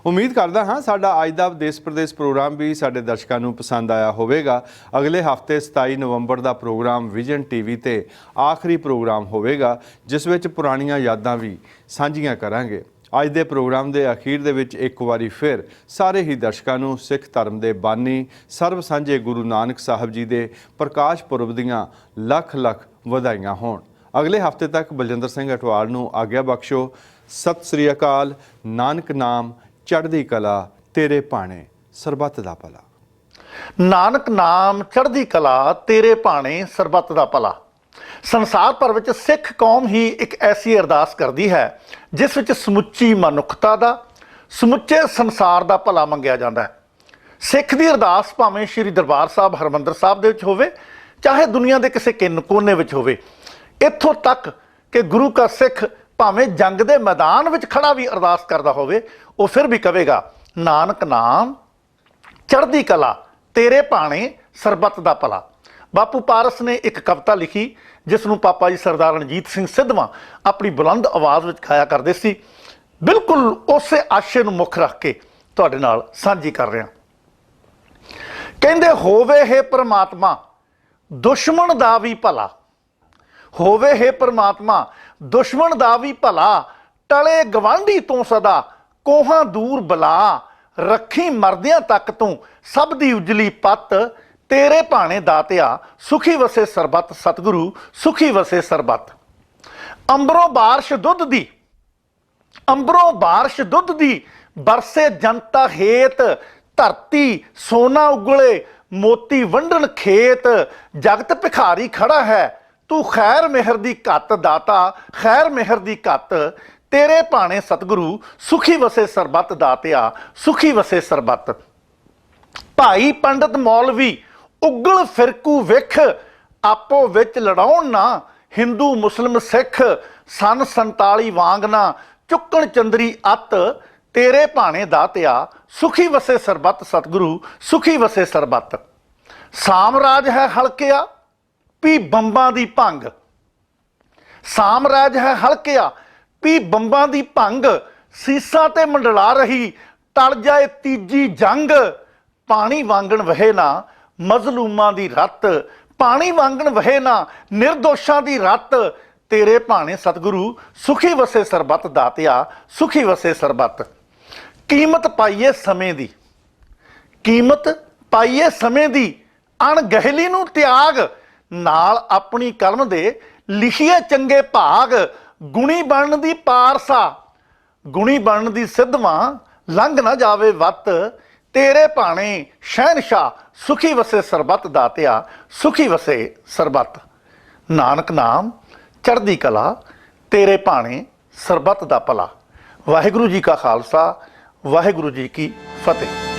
ਉਮੀਦ ਕਰਦਾ ਹਾਂ ਸਾਡਾ ਅੱਜ ਦਾ ਦੇਸ਼ ਪ੍ਰਦੇਸ਼ ਪ੍ਰੋਗਰਾਮ ਵੀ ਸਾਡੇ ਦਰਸ਼ਕਾਂ ਨੂੰ ਪਸੰਦ ਆਇਆ ਹੋਵੇਗਾ। ਅਗਲੇ ਹਫਤੇ 27 ਨਵੰਬਰ ਦਾ ਪ੍ਰੋਗਰਾਮ ਵਿਜ਼ਨ ਟੀਵੀ ਤੇ ਆਖਰੀ ਪ੍ਰੋਗਰਾਮ ਹੋਵੇਗਾ, ਜਿਸ ਵਿੱਚ ਪੁਰਾਣੀਆਂ ਯਾਦਾਂ ਵੀ ਸਾਂਝੀਆਂ ਕਰਾਂਗੇ। ਅੱਜ ਦੇ ਪ੍ਰੋਗਰਾਮ ਦੇ ਅਖੀਰ ਦੇ ਵਿੱਚ ਇੱਕ ਵਾਰੀ ਫਿਰ ਸਾਰੇ ਹੀ ਦਰਸ਼ਕਾਂ ਨੂੰ ਸਿੱਖ ਧਰਮ ਦੇ ਬਾਨੀ ਸਰਬ ਸਾਂਝੇ ਗੁਰੂ ਨਾਨਕ ਸਾਹਿਬ ਜੀ ਦੇ ਪ੍ਰਕਾਸ਼ ਪੁਰਬ ਦੀਆਂ ਲੱਖ ਲੱਖ ਵਧਾਈਆਂ ਹੋਣ। ਅਗਲੇ ਹਫਤੇ ਤੱਕ ਬਲਜਿੰਦਰ ਸਿੰਘ ਅਟਵਾਲ ਨੂੰ ਆਗਿਆ ਬਖਸ਼ੋ। ਸਤਿ ਸ੍ਰੀ ਅਕਾਲ। ਨਾਨਕ ਨਾਮ ਚੜ੍ਹਦੀ ਕਲਾ, ਤੇਰੇ ਭਾਣੇ ਸਰਬੱਤ ਦਾ ਭਲਾ। ਨਾਨਕ ਨਾਮ ਚੜ੍ਹਦੀ ਕਲਾ, ਤੇਰੇ ਭਾਣੇ ਸਰਬੱਤ ਦਾ ਭਲਾ। ਸੰਸਾਰ ਭਰ ਵਿੱਚ ਸਿੱਖ ਕੌਮ ਹੀ ਇੱਕ ਐਸੀ ਅਰਦਾਸ ਕਰਦੀ ਹੈ ਜਿਸ ਵਿੱਚ ਸਮੁੱਚੀ ਮਨੁੱਖਤਾ ਦਾ, ਸਮੁੱਚੇ ਸੰਸਾਰ ਦਾ ਭਲਾ ਮੰਗਿਆ ਜਾਂਦਾ ਹੈ। ਸਿੱਖ ਦੀ ਅਰਦਾਸ ਭਾਵੇਂ ਸ਼੍ਰੀ ਦਰਬਾਰ ਸਾਹਿਬ ਹਰਿਮੰਦਰ ਸਾਹਿਬ ਦੇ ਵਿੱਚ ਹੋਵੇ, ਚਾਹੇ ਦੁਨੀਆ ਦੇ ਕਿਸੇ ਕੋਨੇ ਵਿੱਚ ਹੋਵੇ, ਇੱਥੋਂ ਤੱਕ ਕਿ ਗੁਰੂ ਕਾ ਸਿੱਖ ਭਾਵੇਂ ਜੰਗ ਦੇ ਮੈਦਾਨ ਵਿੱਚ ਖੜਾ ਵੀ ਅਰਦਾਸ ਕਰਦਾ ਹੋਵੇ, ਉਹ ਫਿਰ ਵੀ ਕਹੇਗਾ ਨਾਨਕ ਨਾਮ ਚੜ੍ਹਦੀ ਕਲਾ, ਤੇਰੇ ਭਾਣੇ ਸਰਬੱਤ ਦਾ ਭਲਾ। ਬਾਪੂ ਪਾਰਸ ਨੇ ਇੱਕ ਕਵਿਤਾ ਲਿਖੀ ਜਿਸ ਨੂੰ ਪਾਪਾ ਜੀ ਸਰਦਾਰ ਰਣਜੀਤ ਸਿੰਘ ਸਿੱਧਵਾਂ ਆਪਣੀ ਬੁਲੰਦ ਆਵਾਜ਼ ਵਿੱਚ ਗਾਇਆ ਕਰਦੇ ਸੀ। ਬਿਲਕੁਲ ਉਸੇ ਆਸ਼ੇ ਨੂੰ ਮੁੱਖ ਰੱਖ ਕੇ ਤੁਹਾਡੇ ਨਾਲ ਸਾਂਝੀ ਕਰ ਰਿਹਾ। ਕਹਿੰਦੇ ਹੋਵੇ ਹੈ ਪ੍ਰਮਾਤਮਾ ਦੁਸ਼ਮਣ ਦਾ ਵੀ ਭਲਾ, ਹੋਵੇ ਹੈ ਪ੍ਰਮਾਤਮਾ ਦੁਸ਼ਮਣ ਦਾ ਵੀ ਭਲਾ, ਟਲੇ ਗਵਾਂਢੀ ਤੋਂ ਸਦਾ ਕੋਹਾਂ ਦੂਰ ਬਲਾ, ਰੱਖੀ ਮਰਦਿਆਂ ਤੱਕ ਤੂੰ ਸਭ ਦੀ ਉਜਲੀ ਪੱਤ, ਤੇਰੇ ਭਾਣੇ ਦਾਤਿਆ ਸੁਖੀ ਵਸੇ ਸਰਬੱਤ, ਸਤਿਗੁਰੂ ਸੁਖੀ ਵਸੇ ਸਰਬੱਤ। ਅੰਬਰੋਂ ਬਾਰਿਸ਼ ਦੁੱਧ ਦੀ, ਅੰਬਰੋਂ ਬਾਰਿਸ਼ ਦੁੱਧ ਦੀ, ਬਰਸੇ ਜਨਤਾ ਹੇਤ, ਧਰਤੀ ਸੋਨਾ ਉਗਲੇ ਮੋਤੀ ਵੰਡਣ ਖੇਤ, ਜਗਤ ਭਿਖਾਰੀ ਖੜਾ ਹੈ ਤੂੰ ਖੈਰ ਮਿਹਰ ਦੀ ਘੱਤ ਦਾਤਾ, ਖੈਰ ਮਿਹਰ ਦੀ ਘੱਤ, ਤੇਰੇ ਭਾਣੇ ਸਤਿਗੁਰੂ ਸੁਖੀ ਵਸੇ ਸਰਬੱਤ ਦਾਤਿਆ ਸੁਖੀ ਵਸੇ ਸਰਬੱਤ। ਭਾਈ ਪੰਡਤ ਮੌਲਵੀ ਉਗਲ ਫਿਰਕੂ ਵਿਖ, ਆਪੋ ਵਿੱਚ ਲੜਾਉਣ ਨਾ ਹਿੰਦੂ ਮੁਸਲਿਮ ਸਿੱਖ, ਸਨ 47 ਵਾਂਗ ਨਾ ਚੁੱਕਣ ਚੰਦਰੀ ਅੱਤ, ਤੇਰੇ ਭਾਣੇ ਦਾਤਿਆ ਸੁਖੀ ਵਸੇ ਸਰਬੱਤ, ਸਤਿਗੁਰੂ ਸੁਖੀ ਵਸੇ ਸਰਬੱਤ। ਸਾਮਰਾਜ ਹੈ ਹਲਕਿਆ ਪੀ ਬੰਬਾਂ ਦੀ ਭੰਗ, ਸਾਮਰਾਜ ਹੈ ਹਲਕਿਆ ਪੀ ਬੰਬਾਂ ਦੀ ਭੰਗ, ਸੀਸਾਂ ਤੇ ਮੰਡਲਾ ਰਹੀ ਟਲ ਜਾਏ ਤੀਜੀ ਜੰਗ, ਪਾਣੀ ਵਾਂਗਣ ਵਹੇ ਨਾ ਮਜ਼ਲੂਮਾਂ ਦੀ ਰੱਤ, ਪਾਣੀ ਵਾਂਗਣ ਵਹੇ ਨਾ ਨਿਰਦੋਸ਼ਾਂ ਦੀ ਰੱਤ, ਤੇਰੇ ਭਾਣੇ ਸਤਿਗੁਰੂ ਸੁਖੀ ਵਸੇ ਸਰਬੱਤ ਦਾਤਿਆ ਸੁਖੀ ਵਸੇ ਸਰਬੱਤ। ਕੀਮਤ ਪਾਈਏ ਸਮੇਂ ਦੀ, ਕੀਮਤ ਪਾਈਏ ਸਮੇਂ ਦੀ, ਅਣਗਹਿਲੀ ਨੂੰ ਤਿਆਗ, ਨਾਲ ਆਪਣੀ ਕਲਮ ਦੇ ਲਿਖੀਏ ਚੰਗੇ ਭਾਗ, ਗੁਣੀ ਬਣਨ ਦੀ ਪਾਰਸਾ, ਗੁਣੀ ਬਣਨ ਦੀ ਸਿੱਧਵਾਂ, ਲੰਘ ਨਾ ਜਾਵੇ ਵੱਤ, ਤੇਰੇ ਭਾਣੇ ਸ਼ਹਿਨਸ਼ਾਹ ਸੁਖੀ ਵਸੇ ਸਰਬੱਤ ਦਾਤਿਆ ਸੁਖੀ ਵਸੇ ਸਰਬੱਤ। ਨਾਨਕ ਨਾਮ ਚੜ੍ਹਦੀ ਕਲਾ, ਤੇਰੇ ਭਾਣੇ ਸਰਬੱਤ ਦਾ ਭਲਾ। ਵਾਹਿਗੁਰੂ ਜੀ ਕਾ ਖਾਲਸਾ, ਵਾਹਿਗੁਰੂ ਜੀ ਕੀ ਫਤਿਹ।